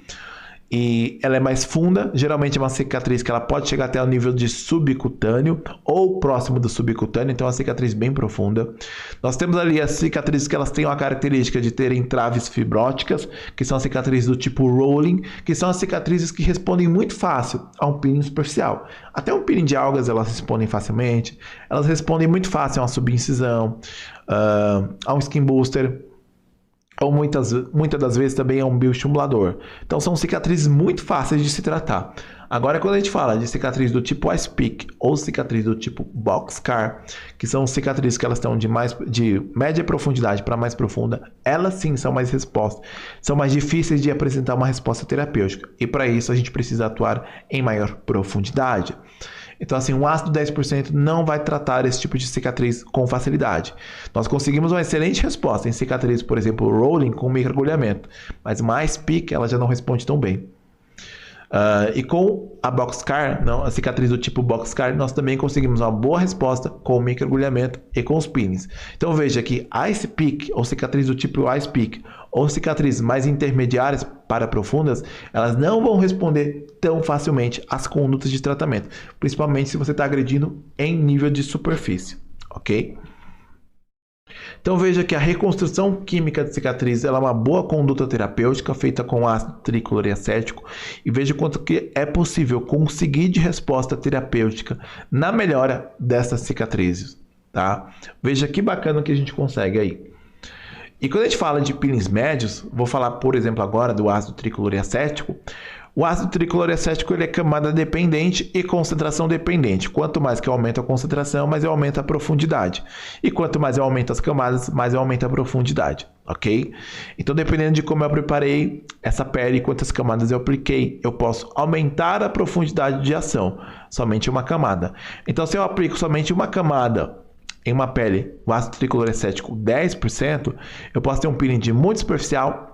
E ela é mais funda, geralmente é uma cicatriz que ela pode chegar até o nível de subcutâneo ou próximo do subcutâneo, então é uma cicatriz bem profunda. Nós temos ali as cicatrizes que elas têm a característica de terem traves fibróticas, que são as cicatrizes do tipo rolling, que são as cicatrizes que respondem muito fácil a um peeling superficial. Até um peeling de algas elas respondem facilmente, elas respondem muito fácil a uma subincisão, a um skin booster, ou muitas das vezes também é um bioestimulador. Então são cicatrizes muito fáceis de se tratar. Agora quando a gente fala de cicatriz do tipo ice pick ou cicatriz do tipo box scar, que são cicatrizes que elas estão de média profundidade para mais profunda, elas sim são mais difíceis de apresentar uma resposta terapêutica. E para isso a gente precisa atuar em maior profundidade. Então, assim, um ácido 10% não vai tratar esse tipo de cicatriz com facilidade. Nós conseguimos uma excelente resposta em cicatriz, por exemplo, rolling com microagulhamento, mas uma ice pick ela já não responde tão bem. E com a boxcar, a cicatriz do tipo boxcar, nós também conseguimos uma boa resposta com o microagulhamento e com os peelings. Então veja que ice pick ou cicatriz do tipo ice pick ou cicatrizes mais intermediárias para profundas, elas não vão responder tão facilmente às condutas de tratamento, principalmente se você está agredindo em nível de superfície, ok? Então veja que a reconstrução química de cicatriz ela é uma boa conduta terapêutica feita com ácido tricloroacético e veja quanto que é possível conseguir de resposta terapêutica na melhora dessas cicatrizes, tá? Veja que bacana que a gente consegue aí. E quando a gente fala de peelings médios, vou falar por exemplo agora do ácido tricloroacético. O ácido tricloroacético ele é camada dependente e concentração dependente. Quanto mais que eu aumento a concentração, mais eu aumento a profundidade. E quanto mais eu aumento as camadas, mais eu aumento a profundidade, ok? Então, dependendo de como eu preparei essa pele e quantas camadas eu apliquei, eu posso aumentar a profundidade de ação, somente uma camada. Então, se eu aplico somente uma camada em uma pele, o ácido tricloroacético 10%, eu posso ter um peeling de muito superficial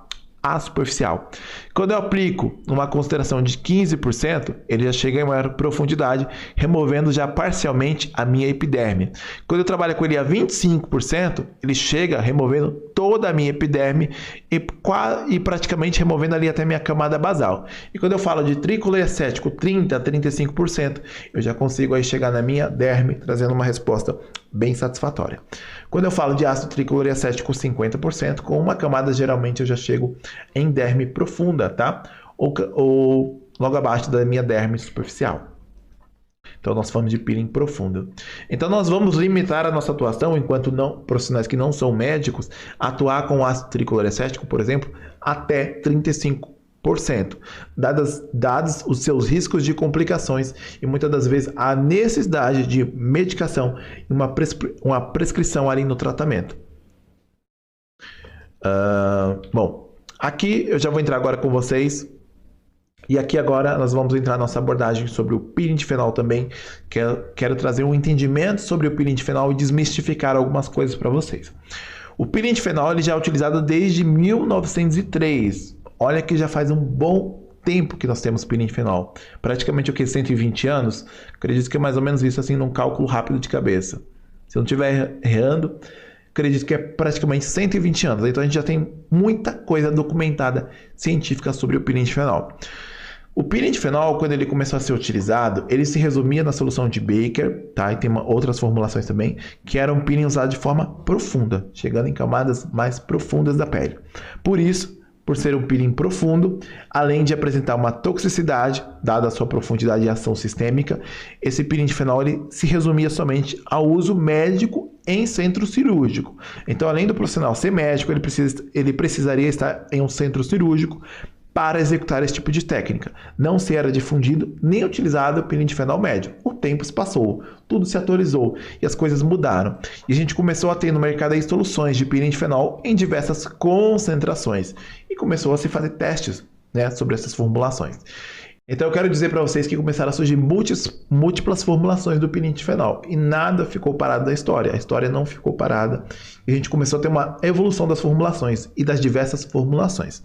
a superficial. Quando eu aplico uma concentração de 15%, ele já chega em maior profundidade, removendo já parcialmente a minha epiderme. Quando eu trabalho com ele a 25%, ele chega removendo toda a minha epiderme e praticamente removendo ali até a minha camada basal. E quando eu falo de tricloroacético 30% a 35%, eu já consigo aí chegar na minha derme, trazendo uma resposta bem satisfatória. Quando eu falo de ácido tricloroacético 50%, com uma camada geralmente eu já chego em derme profunda, tá? Ou logo abaixo da minha derme superficial. Então nós falamos de peeling profundo. Então nós vamos limitar a nossa atuação, enquanto profissionais que não são médicos, atuar com ácido tricloroacético, por exemplo, até 35%. Dados os seus riscos de complicações e muitas das vezes a necessidade de medicação e uma prescrição ali no tratamento. Bom, aqui eu já vou entrar agora com vocês e aqui agora nós vamos entrar na nossa abordagem sobre o peeling de fenol também. Quero trazer um entendimento sobre o peeling de fenol e desmistificar algumas coisas para vocês. O peeling de fenol ele já é utilizado desde 1903. Olha que já faz um bom tempo que nós temos peeling de fenol. Praticamente o que? 120 anos? Acredito que é mais ou menos isso, assim, num cálculo rápido de cabeça. Se eu não estiver errando, acredito que é praticamente 120 anos. Então a gente já tem muita coisa documentada científica sobre o peeling de fenol. O peeling de fenol, quando ele começou a ser utilizado, ele se resumia na solução de Baker, tá? E tem outras formulações também, que era um peeling usado de forma profunda, chegando em camadas mais profundas da pele. Por isso, por ser um peeling profundo, além de apresentar uma toxicidade, dada a sua profundidade e ação sistêmica, esse peeling de fenol ele se resumia somente ao uso médico em centro cirúrgico. Então, além do profissional ser médico, ele precisaria estar em um centro cirúrgico para executar esse tipo de técnica. Não se era difundido nem utilizado o peeling de fenol médio. O tempo se passou, tudo se atualizou e as coisas mudaram. E a gente começou a ter no mercado aí soluções de peeling de fenol em diversas concentrações. E começou a se fazer testes, né, sobre essas formulações. Então eu quero dizer para vocês que começaram a surgir múltiplas formulações do peeling de fenol e nada ficou parado da história. A história não ficou parada e a gente começou a ter uma evolução das formulações e das diversas formulações.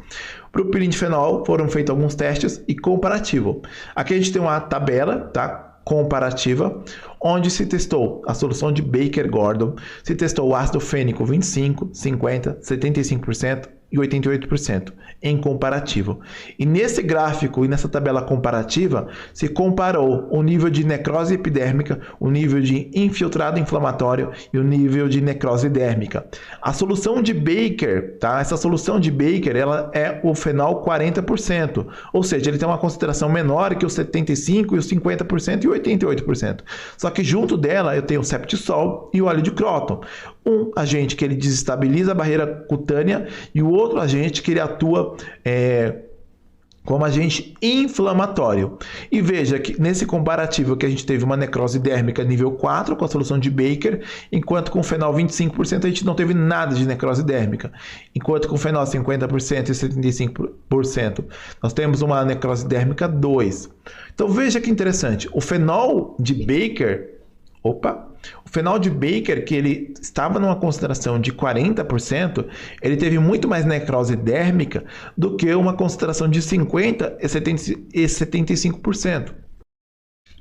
Para o peeling de fenol foram feitos alguns testes e comparativo. Aqui a gente tem uma tabela, tá? Comparativa, onde se testou a solução de Baker-Gordon, se testou o ácido fênico 25%, 50%, 75% e 88% em comparativo. E nesse gráfico e nessa tabela comparativa se comparou o nível de necrose epidérmica, o nível de infiltrado inflamatório e o nível de necrose dérmica. A solução de Baker, tá? Essa solução de Baker, ela é o fenol 40%, ou seja, ele tem uma concentração menor que o 75%, e o 50% e o 88%. Só que junto dela eu tenho o Septisol e o óleo de Croton. Um agente que ele desestabiliza a barreira cutânea e o outro agente que ele atua como agente inflamatório. E veja que nesse comparativo que a gente teve uma necrose dérmica nível 4 com a solução de Baker, enquanto com o fenol 25% a gente não teve nada de necrose dérmica. Enquanto com o fenol 50% e 75% nós temos uma necrose dérmica 2. Então veja que interessante, o fenol de Baker, o fenol de Baker, que ele estava numa concentração de 40%, ele teve muito mais necrose dérmica do que uma concentração de 50% e 75%.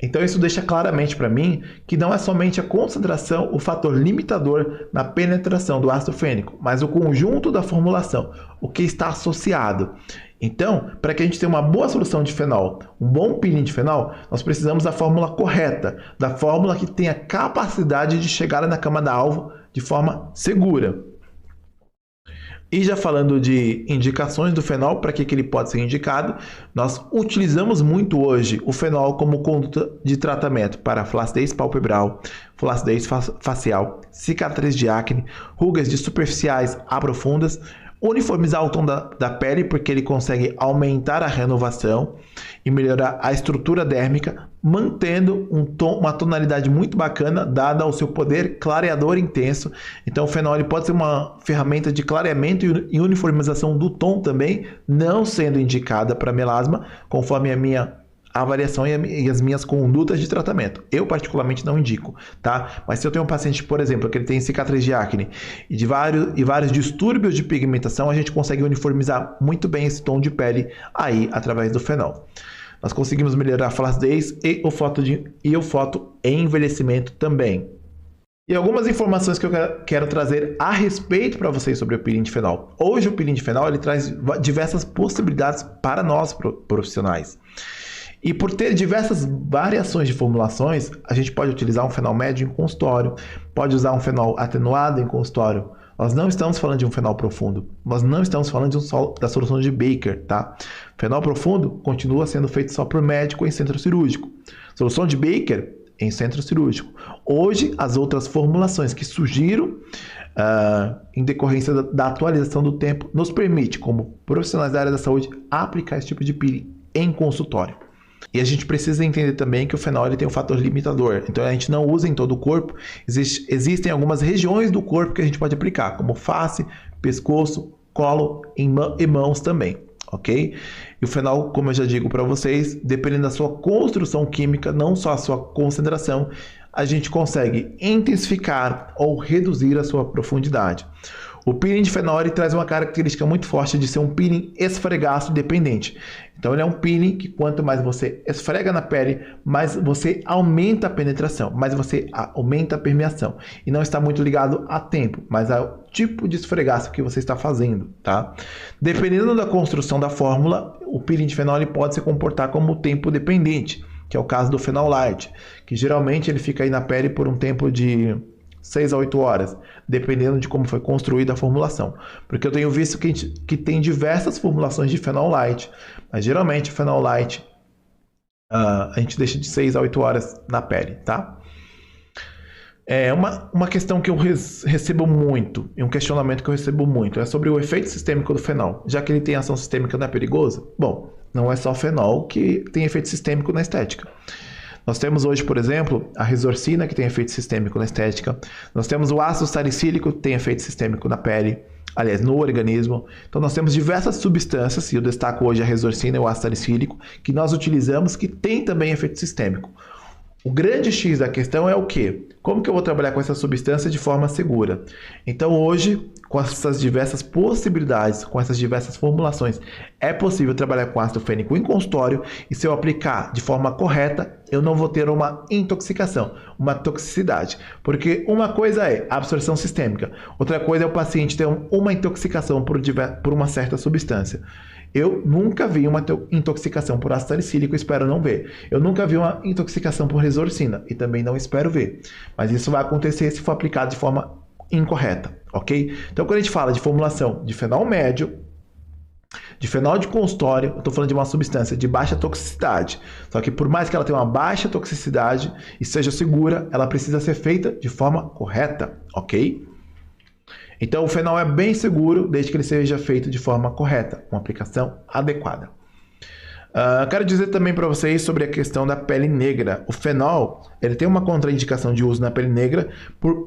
Então isso deixa claramente para mim que não é somente a concentração o fator limitador na penetração do ácido fênico, mas o conjunto da formulação, o que está associado. Então, para que a gente tenha uma boa solução de fenol, um bom peeling de fenol, nós precisamos da fórmula correta, da fórmula que tenha capacidade de chegar na camada-alvo de forma segura. E já falando de indicações do fenol, para que ele pode ser indicado, nós utilizamos muito hoje o fenol como conduta de tratamento para flacidez palpebral, flacidez facial, cicatriz de acne, rugas de superficiais a profundas, uniformizar o tom da pele, porque ele consegue aumentar a renovação e melhorar a estrutura dérmica, mantendo uma tonalidade muito bacana, dada ao seu poder clareador intenso. Então o fenol ele pode ser uma ferramenta de clareamento e uniformização do tom também, não sendo indicada para melasma, conforme a minha avaliação e as minhas condutas de tratamento. Eu particularmente não indico, tá? Mas se eu tenho um paciente, por exemplo, que ele tem cicatriz de acne e vários distúrbios de pigmentação, a gente consegue uniformizar muito bem esse tom de pele aí através do fenol. Nós conseguimos melhorar a flacidez e o foto em envelhecimento também. E algumas informações que eu quero trazer a respeito para vocês sobre o peeling de fenol. Hoje o peeling de fenol ele traz diversas possibilidades para nós profissionais. E por ter diversas variações de formulações, a gente pode utilizar um fenol médio em consultório, pode usar um fenol atenuado em consultório. Nós não estamos falando de um fenol profundo, nós não estamos falando da solução de Baker, tá? Fenol profundo continua sendo feito só por médico em centro cirúrgico. Solução de Baker em centro cirúrgico. Hoje, as outras formulações que surgiram em decorrência da atualização do tempo nos permite, como profissionais da área da saúde, aplicar esse tipo de peeling em consultório. E a gente precisa entender também que o fenol ele tem um fator limitador. Então a gente não usa em todo o corpo. Existem algumas regiões do corpo que a gente pode aplicar, como face, pescoço, colo e mãos também, ok? E o fenol, como eu já digo para vocês, dependendo da sua construção química, não só a sua concentração, a gente consegue intensificar ou reduzir a sua profundidade. O peeling de fenol ele traz uma característica muito forte de ser um peeling esfregaço dependente. Então ele é um peeling que quanto mais você esfrega na pele, mais você aumenta a penetração, mais você aumenta a permeação. E não está muito ligado a tempo, mas ao tipo de esfregaço que você está fazendo, tá? Dependendo da construção da fórmula, o peeling de fenol ele pode se comportar como tempo dependente, que é o caso do Phenol Light, que geralmente ele fica aí na pele por um tempo de 6 a 8 horas, dependendo de como foi construída a formulação. Porque eu tenho visto que tem diversas formulações de Phenol Light, mas geralmente o Phenol Light a gente deixa de 6 a 8 horas na pele, tá? É uma questão que eu recebo muito, e um questionamento que eu recebo muito, é sobre o efeito sistêmico do fenol. Já que ele tem ação sistêmica, não é perigoso? Bom, não é só fenol que tem efeito sistêmico na estética. Nós temos hoje, por exemplo, a resorcina, que tem efeito sistêmico na estética. Nós temos o ácido salicílico, que tem efeito sistêmico na pele, aliás, no organismo. Então, nós temos diversas substâncias, e eu destaco hoje a resorcina e o ácido salicílico, que nós utilizamos, que tem também efeito sistêmico. O grande X da questão é o quê? Como que eu vou trabalhar com essa substância de forma segura? Então, hoje, com essas diversas possibilidades, com essas diversas formulações, é possível trabalhar com ácido fênico em consultório e se eu aplicar de forma correta, eu não vou ter uma intoxicação, uma toxicidade. Porque uma coisa é a absorção sistêmica, outra coisa é o paciente ter uma intoxicação por uma certa substância. Eu nunca vi uma intoxicação por ácido salicílico, espero não ver. Eu nunca vi uma intoxicação por resorcina e também não espero ver. Mas isso vai acontecer se for aplicado de forma incorreta, ok? Então, quando a gente fala de formulação de fenol médio, de fenol de consultório, eu estou falando de uma substância de baixa toxicidade. Só que por mais que ela tenha uma baixa toxicidade e seja segura, ela precisa ser feita de forma correta, ok? Então, o fenol é bem seguro desde que ele seja feito de forma correta, com aplicação adequada. Quero dizer também para vocês sobre a questão da pele negra. O fenol ele tem uma contraindicação de uso na pele negra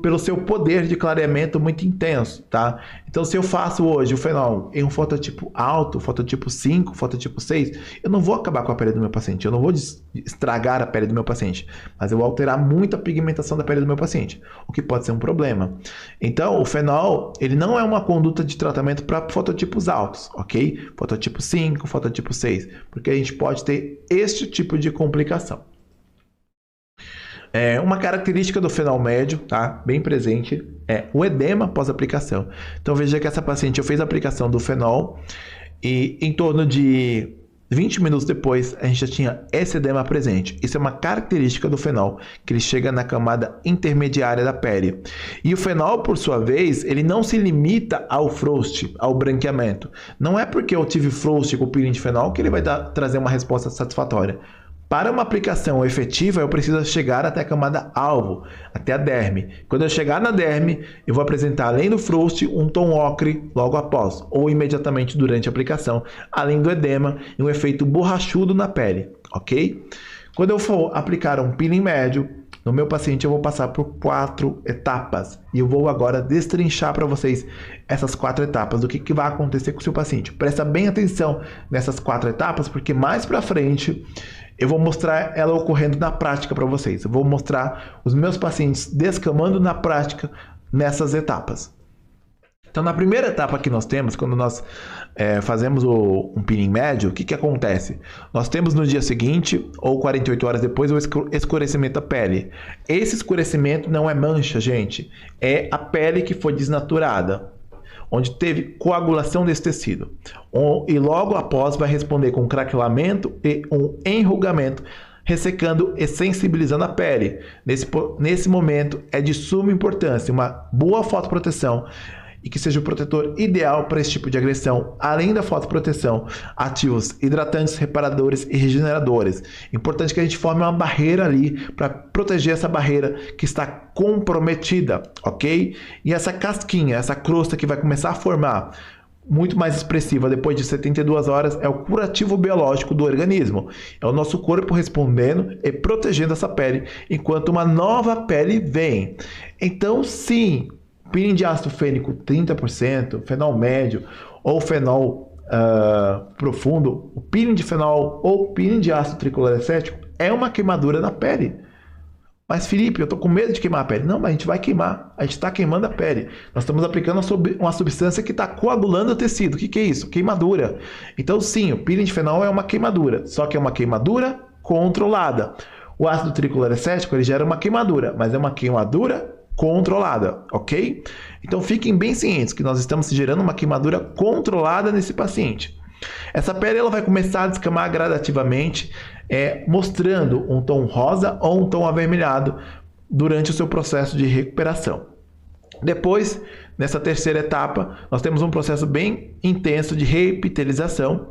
pelo seu poder de clareamento muito intenso, tá? Então, se eu faço hoje o fenol em um fototipo alto, fototipo 5, fototipo 6, eu não vou acabar com a pele do meu paciente, eu não vou estragar a pele do meu paciente, mas eu vou alterar muito a pigmentação da pele do meu paciente, o que pode ser um problema. Então, o fenol, ele não é uma conduta de tratamento para fototipos altos, ok? Fototipo 5, fototipo 6, porque a gente pode ter este tipo de complicação. Uma característica do fenol médio, tá? Bem presente, é o edema pós-aplicação. Então veja que essa paciente, eu fiz a aplicação do fenol e em torno de 20 minutos depois a gente já tinha esse edema presente. Isso é uma característica do fenol, que ele chega na camada intermediária da pele. E o fenol, por sua vez, ele não se limita ao frost, ao branqueamento. Não é porque eu tive frost com o peeling de fenol que ele vai trazer uma resposta satisfatória. Para uma aplicação efetiva, eu preciso chegar até a camada alvo, até a derme. Quando eu chegar na derme, eu vou apresentar, além do frost, um tom ocre logo após, ou imediatamente durante a aplicação, além do edema e um efeito borrachudo na pele, ok? Quando eu for aplicar um peeling médio, no meu paciente eu vou passar por 4 etapas. E eu vou agora destrinchar para vocês essas 4 etapas, do que vai acontecer com o seu paciente. Presta bem atenção nessas 4 etapas, porque mais para frente eu vou mostrar ela ocorrendo na prática para vocês. Eu vou mostrar os meus pacientes descamando na prática nessas etapas. Então, na primeira etapa que nós temos, quando nós fazemos um peeling médio, o que acontece? Nós temos no dia seguinte, ou 48 horas depois, o escurecimento da pele. Esse escurecimento não é mancha, gente. É a pele que foi desnaturada, onde teve coagulação desse tecido. E logo após vai responder com um craquelamento e um enrugamento, ressecando e sensibilizando a pele. Nesse momento é de suma importância uma boa fotoproteção, e que seja o protetor ideal para esse tipo de agressão, além da fotoproteção, ativos hidratantes, reparadores e regeneradores. Importante que a gente forme uma barreira ali para proteger essa barreira que está comprometida, ok? E essa casquinha, essa crosta que vai começar a formar, muito mais expressiva depois de 72 horas, é o curativo biológico do organismo. É o nosso corpo respondendo e protegendo essa pele, enquanto uma nova pele vem. Então, sim, peeling de ácido fênico 30%, fenol médio ou fenol profundo, o peeling de fenol ou peeling de ácido tricoloracético é uma queimadura na pele. Mas Felipe, eu tô com medo de queimar a pele. Não, mas a gente vai queimar. A gente está queimando a pele. Nós estamos aplicando uma substância que está coagulando o tecido. O que é isso? Queimadura. Então sim, o peeling de fenol é uma queimadura, só que é uma queimadura controlada. O ácido tricoloracético ele gera uma queimadura, mas é uma queimadura controlada, ok? Então fiquem bem cientes que nós estamos gerando uma queimadura controlada nesse paciente. Essa pele ela vai começar a descamar gradativamente, mostrando um tom rosa ou um tom avermelhado durante o seu processo de recuperação. Depois, nessa terceira etapa, nós temos um processo bem intenso de reepitelização.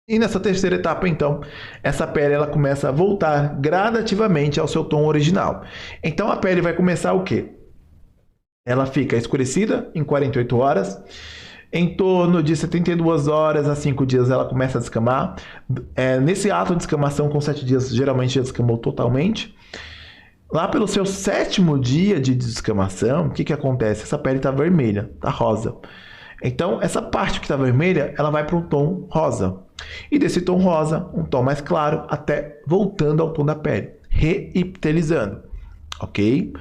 E nessa terceira etapa, então, essa pele ela começa a voltar gradativamente ao seu tom original. Então, a pele vai começar o quê? Ela fica escurecida em 48 horas. Em torno de 72 horas a 5 dias ela começa a descamar. Nesse ato de descamação, com 7 dias, geralmente já descamou totalmente. Lá pelo seu 7º dia de descamação, o que acontece? Essa pele está vermelha, está rosa. Então, essa parte que está vermelha, ela vai para um tom rosa. E desse tom rosa, um tom mais claro, até voltando ao tom da pele, reepitelizando, ok?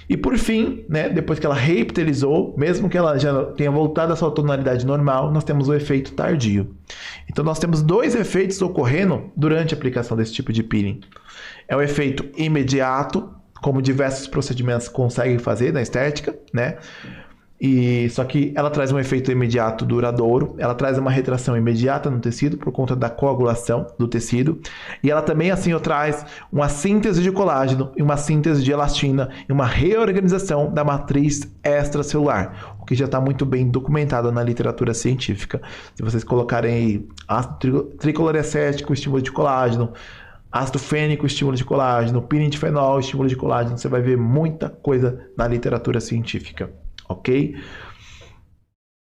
E por fim, né, depois que ela reepitelizou, mesmo que ela já tenha voltado à sua tonalidade normal, nós temos o efeito tardio. Então, nós temos 2 efeitos ocorrendo durante a aplicação desse tipo de peeling. É o efeito imediato, como diversos procedimentos conseguem fazer na estética, né? Só que ela traz um efeito imediato duradouro, ela traz uma retração imediata no tecido por conta da coagulação do tecido, e ela também assim traz uma síntese de colágeno e uma síntese de elastina e uma reorganização da matriz extracelular, o que já está muito bem documentado na literatura científica. Se vocês colocarem aí ácido tricoloracético, estímulo de colágeno, ácido fênico, estímulo de colágeno, peeling de fenol, estímulo de colágeno, você vai ver muita coisa na literatura científica. Ok?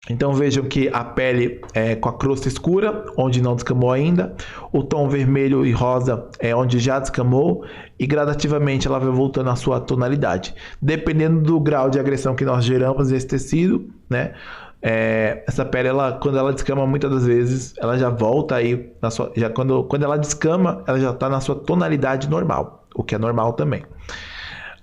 Então vejam que a pele é com a crosta escura, onde não descamou ainda. O tom vermelho e rosa é onde já descamou. E gradativamente ela vai voltando à sua tonalidade. Dependendo do grau de agressão que nós geramos nesse tecido, né? Essa pele, quando ela descama, muitas das vezes, ela já volta aí, quando ela descama, ela já está na sua tonalidade normal, o que é normal também.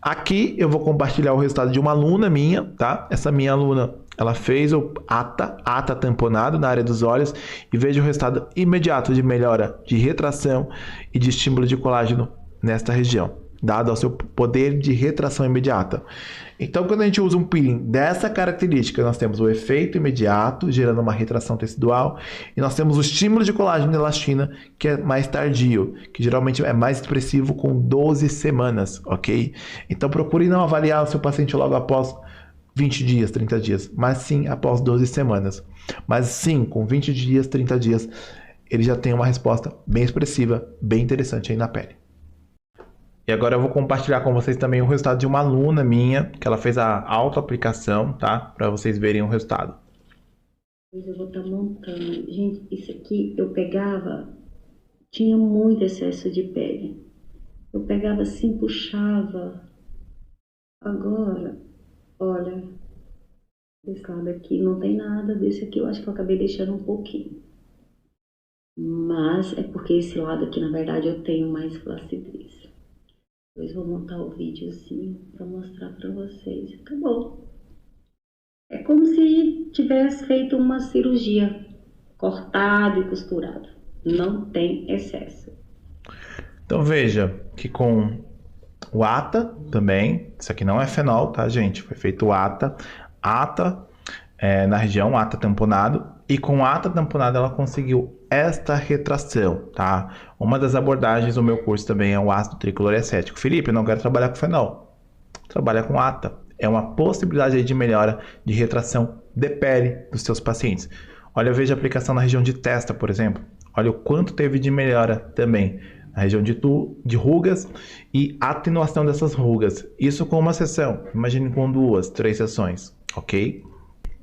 Aqui eu vou compartilhar o resultado de uma aluna minha, tá? Essa minha aluna, ela fez o ATA tamponado na área dos olhos e veja o resultado imediato de melhora de retração e de estímulo de colágeno nesta região, dado ao seu poder de retração imediata. Então, quando a gente usa um peeling dessa característica, nós temos o efeito imediato, gerando uma retração tecidual, e nós temos o estímulo de colágeno e elastina, que é mais tardio, que geralmente é mais expressivo com 12 semanas, ok? Então, procure não avaliar o seu paciente logo após 20 dias, 30 dias, mas sim após 12 semanas. Mas sim, com 20 dias, 30 dias, ele já tem uma resposta bem expressiva, bem interessante aí na pele. E agora eu vou compartilhar com vocês também o resultado de uma aluna minha, que ela fez a autoaplicação, tá? Para vocês verem o resultado. Eu vou estar montando. Gente, isso aqui eu pegava, tinha muito excesso de pele. Eu pegava assim, puxava. Agora, olha, desse lado aqui não tem nada, desse aqui eu acho que eu acabei deixando um pouquinho. Mas é porque esse lado aqui, na verdade, eu tenho mais flacidez. Depois vou montar o vídeo assim para mostrar para vocês. Acabou. É como se tivesse feito uma cirurgia, cortado e costurado. Não tem excesso. Então veja que com o ATA também, isso aqui não é fenol, tá, gente? Foi feito o ATA na região, ATA tamponado, e com ATA tamponado ela conseguiu esta retração, tá? Uma das abordagens do meu curso também é o ácido tricloroacético. Felipe, eu não quero trabalhar com fenol. Trabalha com ATA. É uma possibilidade aí de melhora de retração de pele dos seus pacientes. Olha, veja a aplicação na região de testa, por exemplo. Olha o quanto teve de melhora também na região de rugas e atenuação dessas rugas. Isso com uma sessão. Imagine com 2, 3 sessões, ok?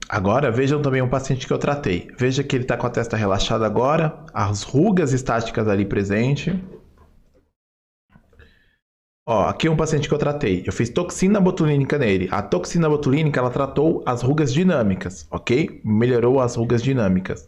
Agora, vejam também um paciente que eu tratei. Veja que ele está com a testa relaxada agora, as rugas estáticas ali presente. Ó, aqui é um paciente que eu tratei. Eu fiz toxina botulínica nele. A toxina botulínica, ela tratou as rugas dinâmicas, ok? Melhorou as rugas dinâmicas.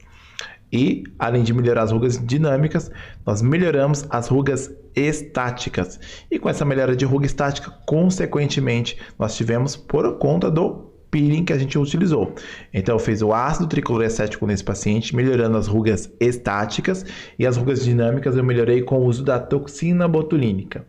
E, além de melhorar as rugas dinâmicas, nós melhoramos as rugas estáticas. E com essa melhora de ruga estática, consequentemente, nós tivemos por conta do peeling que a gente utilizou. Então, eu fiz o ácido tricloroacético nesse paciente, melhorando as rugas estáticas, e as rugas dinâmicas eu melhorei com o uso da toxina botulínica.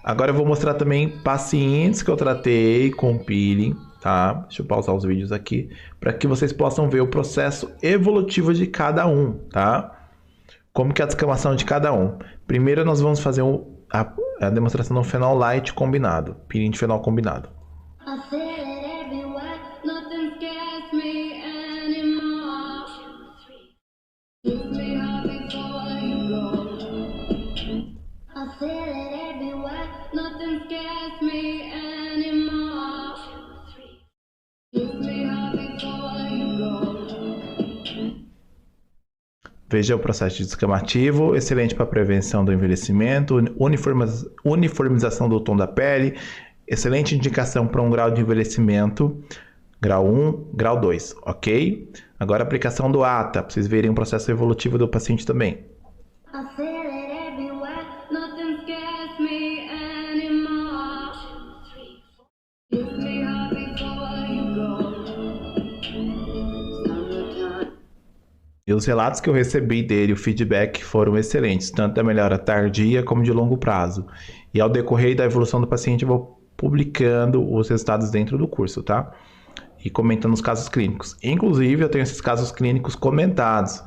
Agora eu vou mostrar também pacientes que eu tratei com peeling, tá? Deixa eu pausar os vídeos aqui, para que vocês possam ver o processo evolutivo de cada um, tá? Como que é a descamação de cada um. Primeiro nós vamos fazer a demonstração do fenol light combinado, peeling de fenol combinado. Veja o processo descamativo, excelente para prevenção do envelhecimento, uniformização do tom da pele, excelente indicação para um grau de envelhecimento, grau 1, grau 2, ok? Agora a aplicação do ATA, para vocês verem o processo evolutivo do paciente também. E os relatos que eu recebi dele, o feedback, foram excelentes, tanto da melhora tardia como de longo prazo. E ao decorrer da evolução do paciente, eu vou publicando os resultados dentro do curso, tá? E comentando os casos clínicos. Inclusive, eu tenho esses casos clínicos comentados,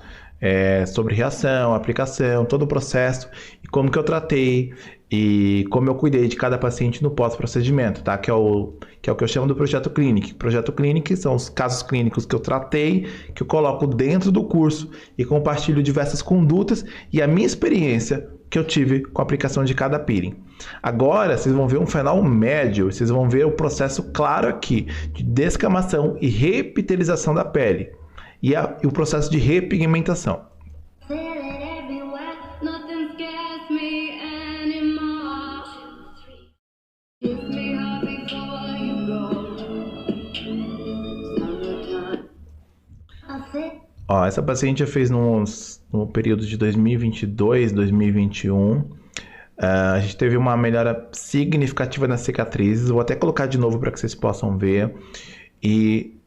sobre reação, aplicação, todo o processo, e como que eu tratei, e como eu cuidei de cada paciente no pós-procedimento, tá? Que é o que eu chamo do projeto Clinic. Projeto Clinic são os casos clínicos que eu tratei, que eu coloco dentro do curso e compartilho diversas condutas e a minha experiência que eu tive com a aplicação de cada peeling. Agora, vocês vão ver um fenol médio, vocês vão ver o processo claro aqui de descamação e repitelização da pele e o processo de repigmentação. Ó, essa paciente já fez no período de 2022, 2021. A gente teve uma melhora significativa nas cicatrizes. Vou até colocar de novo para que vocês possam ver. E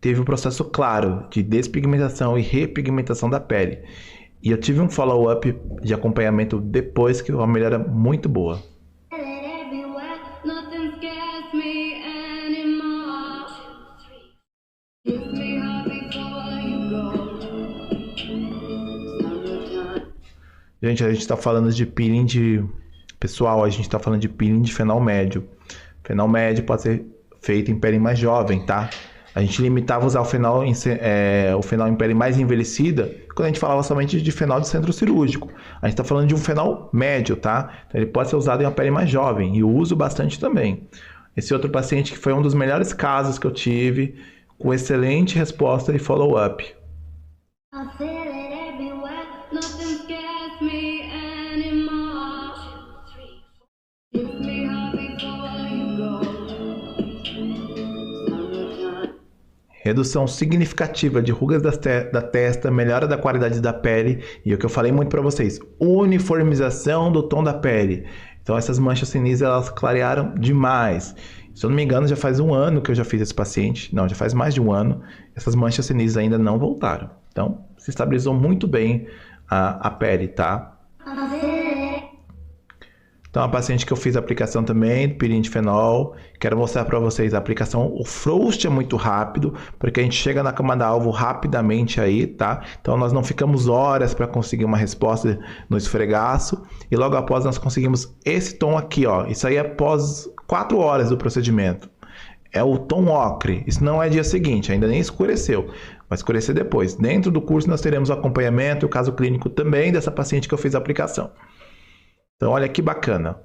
teve um processo claro de despigmentação e repigmentação da pele. E eu tive um follow-up de acompanhamento depois, que foi uma melhora muito boa. Gente, a gente está falando de peeling de... Pessoal, a gente está falando de peeling de fenol médio. Fenol médio pode ser feito em pele mais jovem, tá? A gente limitava usar o fenol em pele mais envelhecida quando a gente falava somente de fenol de centro cirúrgico. A gente está falando de um fenol médio, tá? Então, ele pode ser usado em uma pele mais jovem e eu uso bastante também. Esse outro paciente que foi um dos melhores casos que eu tive, com excelente resposta e follow-up. Redução significativa de rugas da testa, melhora da qualidade da pele e o que eu falei muito para vocês, uniformização do tom da pele. Então essas manchas cinzas elas clarearam demais. Se eu não me engano já faz um ano que eu já fiz esse paciente, não, já faz mais de um ano, essas manchas cinzas ainda não voltaram. Então se estabilizou muito bem a pele, tá? Então, a paciente que eu fiz a aplicação também do peeling de fenol, quero mostrar para vocês a aplicação. O frost é muito rápido, porque a gente chega na camada alvo rapidamente aí, tá? Então, nós não ficamos horas para conseguir uma resposta no esfregaço. E logo após, nós conseguimos esse tom aqui, ó. Isso aí é após 4 horas do procedimento. É o tom ocre. Isso não é dia seguinte, ainda nem escureceu. Vai escurecer depois. Dentro do curso, nós teremos o acompanhamento e o caso clínico também dessa paciente que eu fiz a aplicação. Então, olha que bacana.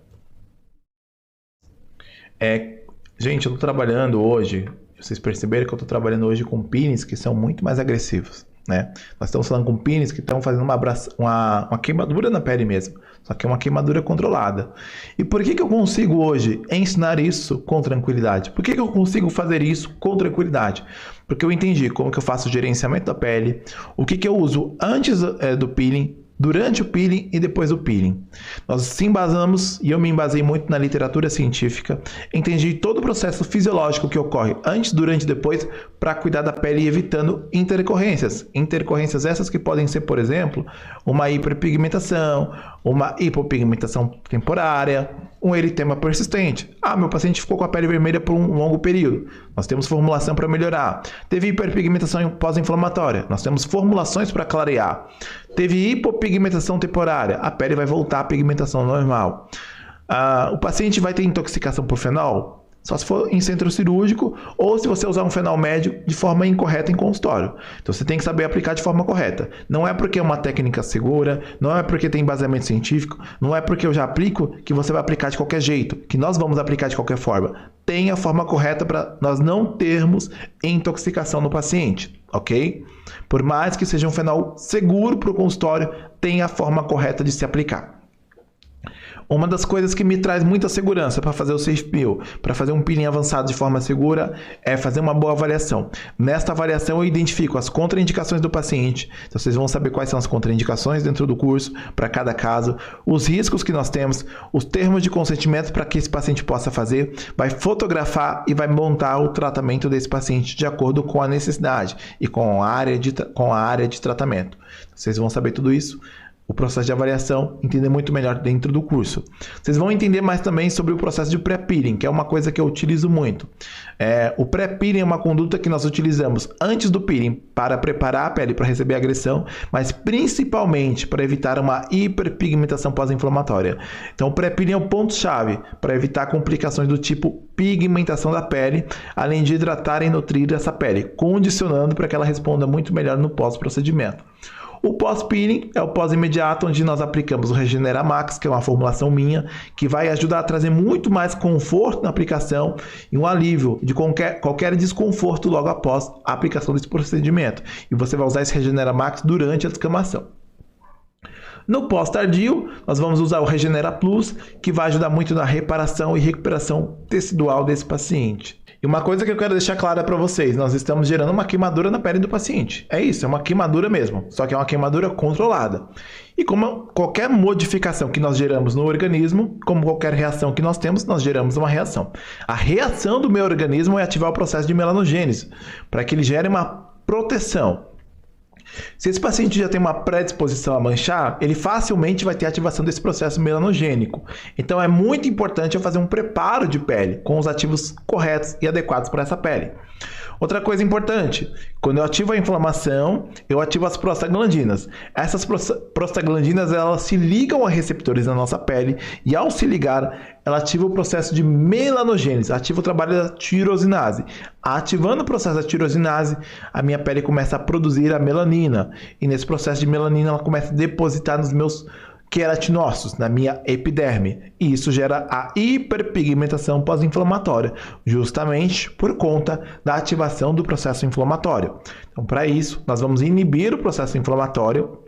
Gente, eu estou trabalhando hoje, vocês perceberam que eu estou trabalhando hoje com peelings que são muito mais agressivos, né? Nós estamos falando com peelings que estão fazendo uma queimadura na pele mesmo, só que é uma queimadura controlada. E por que eu consigo hoje ensinar isso com tranquilidade? Por que eu consigo fazer isso com tranquilidade? Porque eu entendi como que eu faço o gerenciamento da pele, o que eu uso antes do peeling, durante o peeling e depois do peeling. Nós se embasamos, e eu me embasei muito na literatura científica, entendi todo o processo fisiológico que ocorre antes, durante e depois para cuidar da pele evitando intercorrências. Intercorrências essas que podem ser, por exemplo, uma hiperpigmentação, uma hipopigmentação temporária, um eritema persistente. Meu paciente ficou com a pele vermelha por um longo período. Nós temos formulação para melhorar. Teve hiperpigmentação pós-inflamatória. Nós temos formulações para clarear. Teve hipopigmentação temporária. A pele vai voltar à pigmentação normal. O paciente vai ter intoxicação por fenol? Só se for em centro cirúrgico ou se você usar um fenol médio de forma incorreta em consultório. Então você tem que saber aplicar de forma correta. Não é porque é uma técnica segura, não é porque tem embasamento científico, não é porque eu já aplico que você vai aplicar de qualquer jeito, que nós vamos aplicar de qualquer forma. Tem a forma correta para nós não termos intoxicação no paciente, ok? Por mais que seja um fenol seguro para o consultório, tem a forma correta de se aplicar. Uma das coisas que me traz muita segurança para fazer o Safe Peel, para fazer um peeling avançado de forma segura, é fazer uma boa avaliação. Nesta avaliação eu identifico as contraindicações do paciente, então vocês vão saber quais são as contraindicações dentro do curso, para cada caso, os riscos que nós temos, os termos de consentimento para que esse paciente possa fazer, vai fotografar e vai montar o tratamento desse paciente de acordo com a necessidade e com a área de tratamento. Vocês vão saber tudo isso. O processo de avaliação, entender muito melhor dentro do curso. Vocês vão entender mais também sobre o processo de pré-peeling, que é uma coisa que eu utilizo muito. O pré-peeling é uma conduta que nós utilizamos antes do peeling para preparar a pele para receber a agressão, mas principalmente para evitar uma hiperpigmentação pós-inflamatória. Então o pré-peeling é o ponto-chave para evitar complicações do tipo pigmentação da pele, além de hidratar e nutrir essa pele, condicionando para que ela responda muito melhor no pós-procedimento. O pós-peeling é o pós-imediato, onde nós aplicamos o Regenera Max, que é uma formulação minha, que vai ajudar a trazer muito mais conforto na aplicação e um alívio de qualquer desconforto logo após a aplicação desse procedimento. E você vai usar esse Regenera Max durante a descamação. No pós-tardio, nós vamos usar o Regenera Plus, que vai ajudar muito na reparação e recuperação tecidual desse paciente. E uma coisa que eu quero deixar clara para vocês, nós estamos gerando uma queimadura na pele do paciente. É isso, é uma queimadura mesmo, só que é uma queimadura controlada. E como qualquer modificação que nós geramos no organismo, como qualquer reação que nós temos, nós geramos uma reação. A reação do meu organismo é ativar o processo de melanogênese, para que ele gere uma proteção. Se esse paciente já tem uma predisposição a manchar, ele facilmente vai ter ativação desse processo melanogênico. Então é muito importante eu fazer um preparo de pele com os ativos corretos e adequados para essa pele. Outra coisa importante, quando eu ativo a inflamação, eu ativo as prostaglandinas. Essas prostaglandinas, elas se ligam a receptores na nossa pele e ao se ligar, ela ativa o processo de melanogênese, ativa o trabalho da tirosinase. Ativando o processo da tirosinase, a minha pele começa a produzir a melanina. E nesse processo de melanina, ela começa a depositar nos meus queratinócitos, na minha epiderme. E isso gera a hiperpigmentação pós-inflamatória, justamente por conta da ativação do processo inflamatório. Então, para isso, nós vamos inibir o processo inflamatório,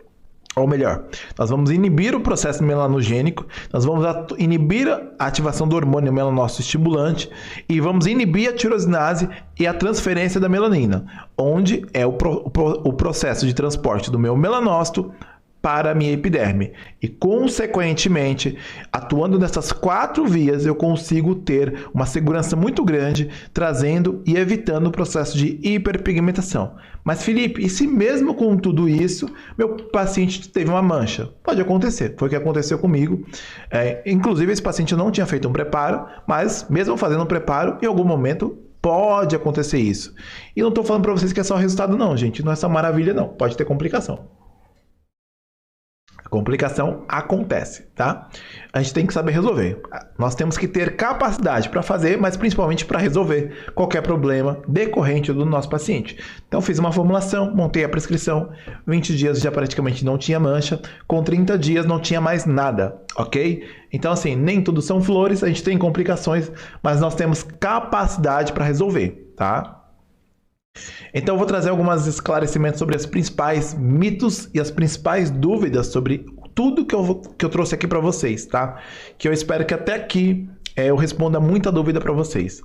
ou melhor, nós vamos inibir o processo melanogênico, nós vamos inibir a ativação do hormônio melanócito estimulante e vamos inibir a tirosinase e a transferência da melanina, onde é o processo de transporte do meu melanócito para a minha epiderme. E, consequentemente, atuando nessas 4 vias, eu consigo ter uma segurança muito grande, trazendo e evitando o processo de hiperpigmentação. Mas, Felipe, e se mesmo com tudo isso, meu paciente teve uma mancha? Pode acontecer. Foi o que aconteceu comigo. Inclusive, esse paciente não tinha feito um preparo, mas mesmo fazendo um preparo, em algum momento pode acontecer isso. E não estou falando para vocês que é só resultado não, gente. Não é só maravilha não. Pode ter complicação. A complicação acontece, tá? A gente tem que saber resolver. Nós temos que ter capacidade para fazer, mas principalmente para resolver qualquer problema decorrente do nosso paciente. Então, fiz uma formulação, montei a prescrição, 20 dias já praticamente não tinha mancha, com 30 dias não tinha mais nada, ok? Então, assim, nem tudo são flores, a gente tem complicações, mas nós temos capacidade para resolver, tá? Então eu vou trazer alguns esclarecimentos sobre os principais mitos e as principais dúvidas sobre tudo que eu trouxe aqui para vocês, tá? Que eu espero que até aqui eu responda muita dúvida para vocês.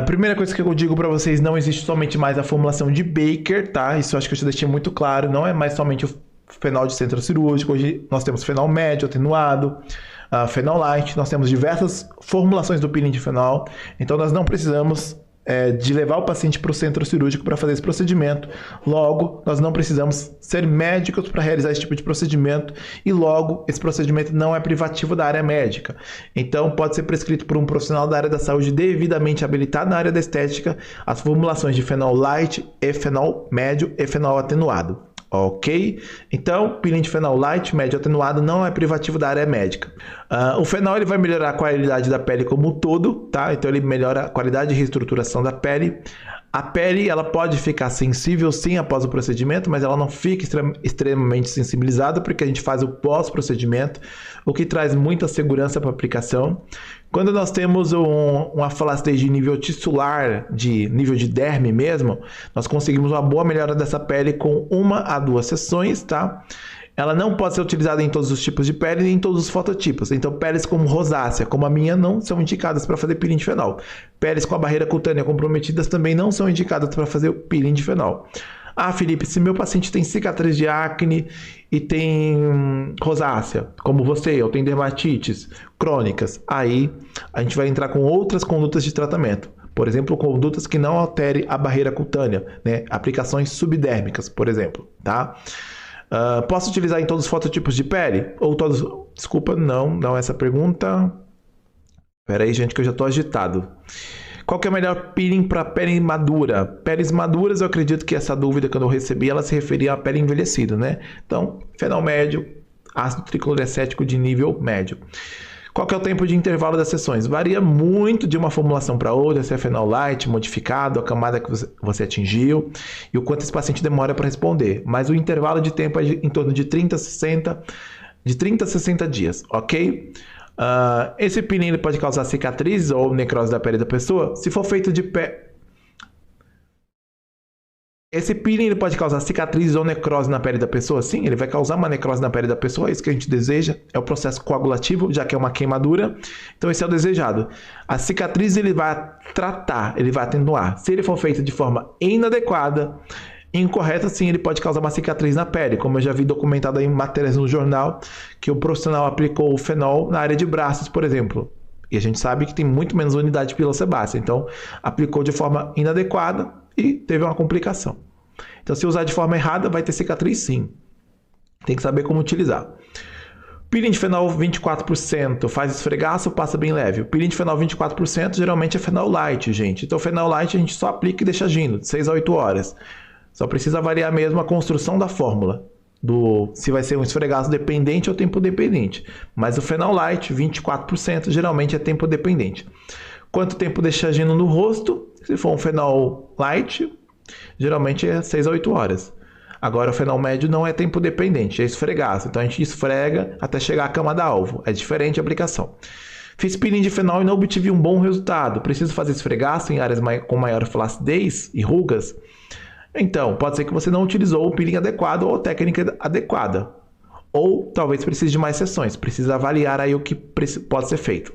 Primeira coisa que eu digo para vocês, não existe somente mais a formulação de Baker, tá? Isso eu acho que eu já deixei muito claro, não é mais somente o fenol de centro cirúrgico, hoje nós temos fenol médio, atenuado, fenol light, nós temos diversas formulações do peeling de fenol, então nós não precisamos de levar o paciente para o centro cirúrgico para fazer esse procedimento. Logo, nós não precisamos ser médicos para realizar esse tipo de procedimento e logo, esse procedimento não é privativo da área médica. Então, pode ser prescrito por um profissional da área da saúde devidamente habilitado na área da estética as formulações de fenol light, e fenol médio e fenol atenuado. Ok? Então, peeling de fenol light, médio atenuado não é privativo da área médica. O fenol ele vai melhorar a qualidade da pele como um todo, tá? Então ele melhora a qualidade de reestruturação da pele. A pele ela pode ficar sensível sim após o procedimento, mas ela não fica extremamente sensibilizada porque a gente faz o pós-procedimento, o que traz muita segurança para a aplicação. Quando nós temos uma flacidez de nível tissular, de nível de derme mesmo, nós conseguimos uma boa melhora dessa pele com 1 a 2 sessões, tá? Ela não pode ser utilizada em todos os tipos de pele e em todos os fototipos. Então, peles como rosácea, como a minha, não são indicadas para fazer peeling de fenol. Peles com a barreira cutânea comprometidas também não são indicadas para fazer o peeling de fenol. Ah, Felipe, se meu paciente tem cicatriz de acne e tem rosácea, como você, ou tem dermatites crônicas, aí a gente vai entrar com outras condutas de tratamento. Por exemplo, condutas que não alterem a barreira cutânea, né? Aplicações subdérmicas, por exemplo, tá? Posso utilizar em todos os fototipos de pele? Ou todos... Desculpa, não essa pergunta. Espera aí, gente, que eu já estou agitado. Qual que é o melhor peeling para pele madura? Peles maduras, eu acredito que essa dúvida, quando eu recebi, ela se referia à pele envelhecida, né? Então, fenol médio, ácido triclorecético de nível médio. Qual que é o tempo de intervalo das sessões? Varia muito de uma formulação para outra, se é fenol light, modificado, a camada que você atingiu e o quanto esse paciente demora para responder. Mas o intervalo de tempo é em torno de 30 a 60 dias, ok? Esse peeling ele pode causar cicatrizes ou necrose da pele da pessoa? Se for feito de pé... Esse peeling ele pode causar cicatrizes ou necrose na pele da pessoa? Sim, ele vai causar uma necrose na pele da pessoa, é isso que a gente deseja, é o processo coagulativo, já que é uma queimadura, então esse é o desejado. A cicatriz ele vai tratar, ele vai atenuar. Se ele for feito de forma inadequada, incorreta, sim, ele pode causar uma cicatriz na pele, como eu já vi documentado em matérias no jornal, que o profissional aplicou o fenol na área de braços, por exemplo. E a gente sabe que tem muito menos unidade de pila sebácea, então aplicou de forma inadequada e teve uma complicação. Então, se usar de forma errada, vai ter cicatriz sim. Tem que saber como utilizar. Peeling de fenol 24%, faz esfregaço, passa bem leve. O peeling de fenol 24% geralmente é fenol light, gente. Então fenol light a gente só aplica e deixa agindo, de 6 a 8 horas. Só precisa variar mesmo a construção da fórmula, se vai ser um esfregaço dependente ou tempo dependente. Mas o fenol light, 24%, geralmente é tempo dependente. Quanto tempo deixa agindo no rosto? Se for um fenol light, geralmente é 6 a 8 horas. Agora o fenol médio não é tempo dependente, é esfregaço. Então a gente esfrega até chegar à camada alvo. É diferente a aplicação. Fiz peeling de fenol e não obtive um bom resultado. Preciso fazer esfregaço em áreas com maior flacidez e rugas? Então, pode ser que você não utilizou o peeling adequado ou a técnica adequada. Ou talvez precise de mais sessões. Precisa avaliar aí o que pode ser feito.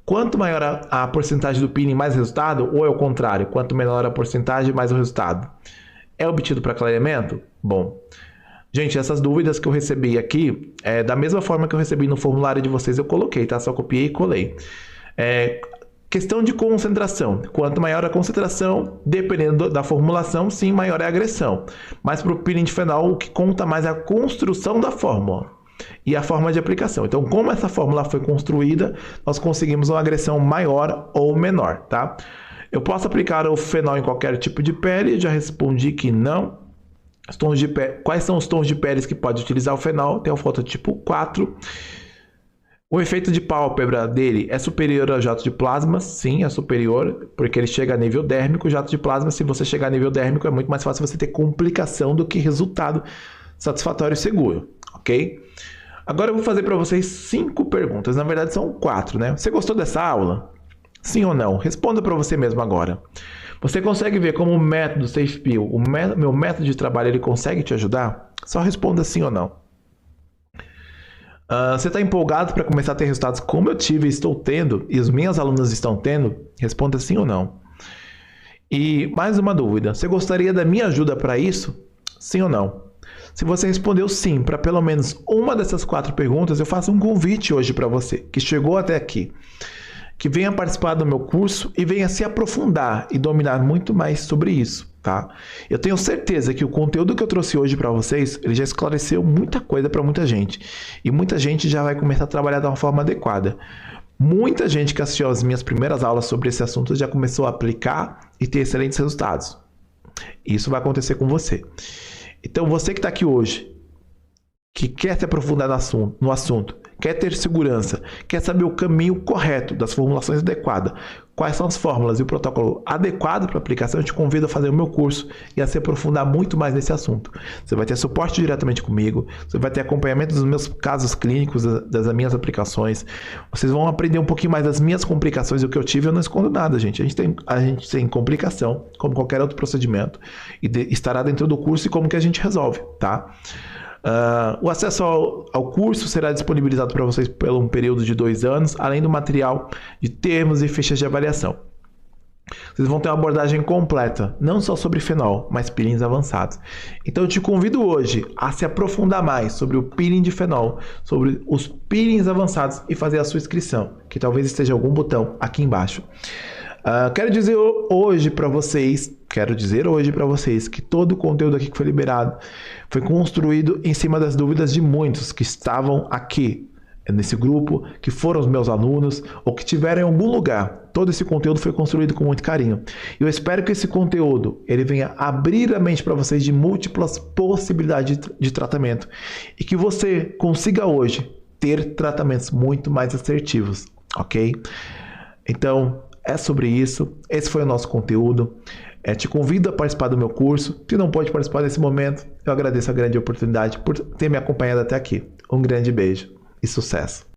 Quanto maior a porcentagem do peeling, mais resultado? Ou é o contrário? Quanto menor a porcentagem, mais o resultado? É obtido para clareamento? Bom, gente, essas dúvidas que eu recebi aqui, da mesma forma que eu recebi no formulário de vocês, eu coloquei, tá? Só copiei e colei. Questão de concentração. Quanto maior a concentração, dependendo da formulação, sim, maior é a agressão. Mas para o peeling de fenol, o que conta mais é a construção da fórmula e a forma de aplicação. Então, como essa fórmula foi construída, nós conseguimos uma agressão maior ou menor, tá? Eu posso aplicar o fenol em qualquer tipo de pele? Já respondi que não. Quais são os tons de peles que pode utilizar o fenol? Tem o fototipo 4. O efeito de pálpebra dele é superior ao jato de plasma? Sim, é superior, porque ele chega a nível dérmico. O jato de plasma, se você chegar a nível dérmico, é muito mais fácil você ter complicação do que resultado satisfatório e seguro, ok? Agora eu vou fazer para vocês 5 perguntas. Na verdade são 4, né? Você gostou dessa aula? Sim ou não? Responda para você mesmo agora. Você consegue ver como o método SafePeel, meu método de trabalho, ele consegue te ajudar? Só responda sim ou não. Você está empolgado para começar a ter resultados como eu tive e estou tendo, e as minhas alunas estão tendo? Responda sim ou não. E mais uma dúvida. Você gostaria da minha ajuda para isso? Sim ou não? Se você respondeu sim para pelo menos uma dessas 4 perguntas, eu faço um convite hoje para você que chegou até aqui, que venha participar do meu curso e venha se aprofundar e dominar muito mais sobre isso, tá? Eu tenho certeza que o conteúdo que eu trouxe hoje para vocês, ele já esclareceu muita coisa para muita gente. E muita gente já vai começar a trabalhar de uma forma adequada. Muita gente que assistiu às minhas primeiras aulas sobre esse assunto já começou a aplicar e ter excelentes resultados. Isso vai acontecer com você. Então, você que está aqui hoje, que quer se aprofundar no assunto, quer ter segurança, quer saber o caminho correto das formulações adequadas, quais são as fórmulas e o protocolo adequado para aplicação, eu te convido a fazer o meu curso e a se aprofundar muito mais nesse assunto. Você vai ter suporte diretamente comigo, você vai ter acompanhamento dos meus casos clínicos, das minhas aplicações, vocês vão aprender um pouquinho mais das minhas complicações, o que eu tive, eu não escondo nada, gente. A gente tem complicação, como qualquer outro procedimento, e estará dentro do curso e como que a gente resolve, tá? O acesso ao curso será disponibilizado para vocês por um período de 2 anos, além do material de termos e fichas de avaliação. Vocês vão ter uma abordagem completa, não só sobre fenol, mas peelings avançados. Então eu te convido hoje a se aprofundar mais sobre o peeling de fenol, sobre os peelings avançados e fazer a sua inscrição, que talvez esteja algum botão aqui embaixo. Quero dizer hoje para vocês que todo o conteúdo aqui que foi liberado foi construído em cima das dúvidas de muitos que estavam aqui nesse grupo, que foram os meus alunos ou que tiveram em algum lugar. Todo esse conteúdo foi construído com muito carinho. Eu espero que esse conteúdo ele venha abrir a mente para vocês de múltiplas possibilidades de tratamento e que você consiga hoje ter tratamentos muito mais assertivos, ok? Então, é sobre isso. Esse foi o nosso conteúdo. Te convido a participar do meu curso. Se não pode participar nesse momento, eu agradeço a grande oportunidade por ter me acompanhado até aqui. Um grande beijo e sucesso!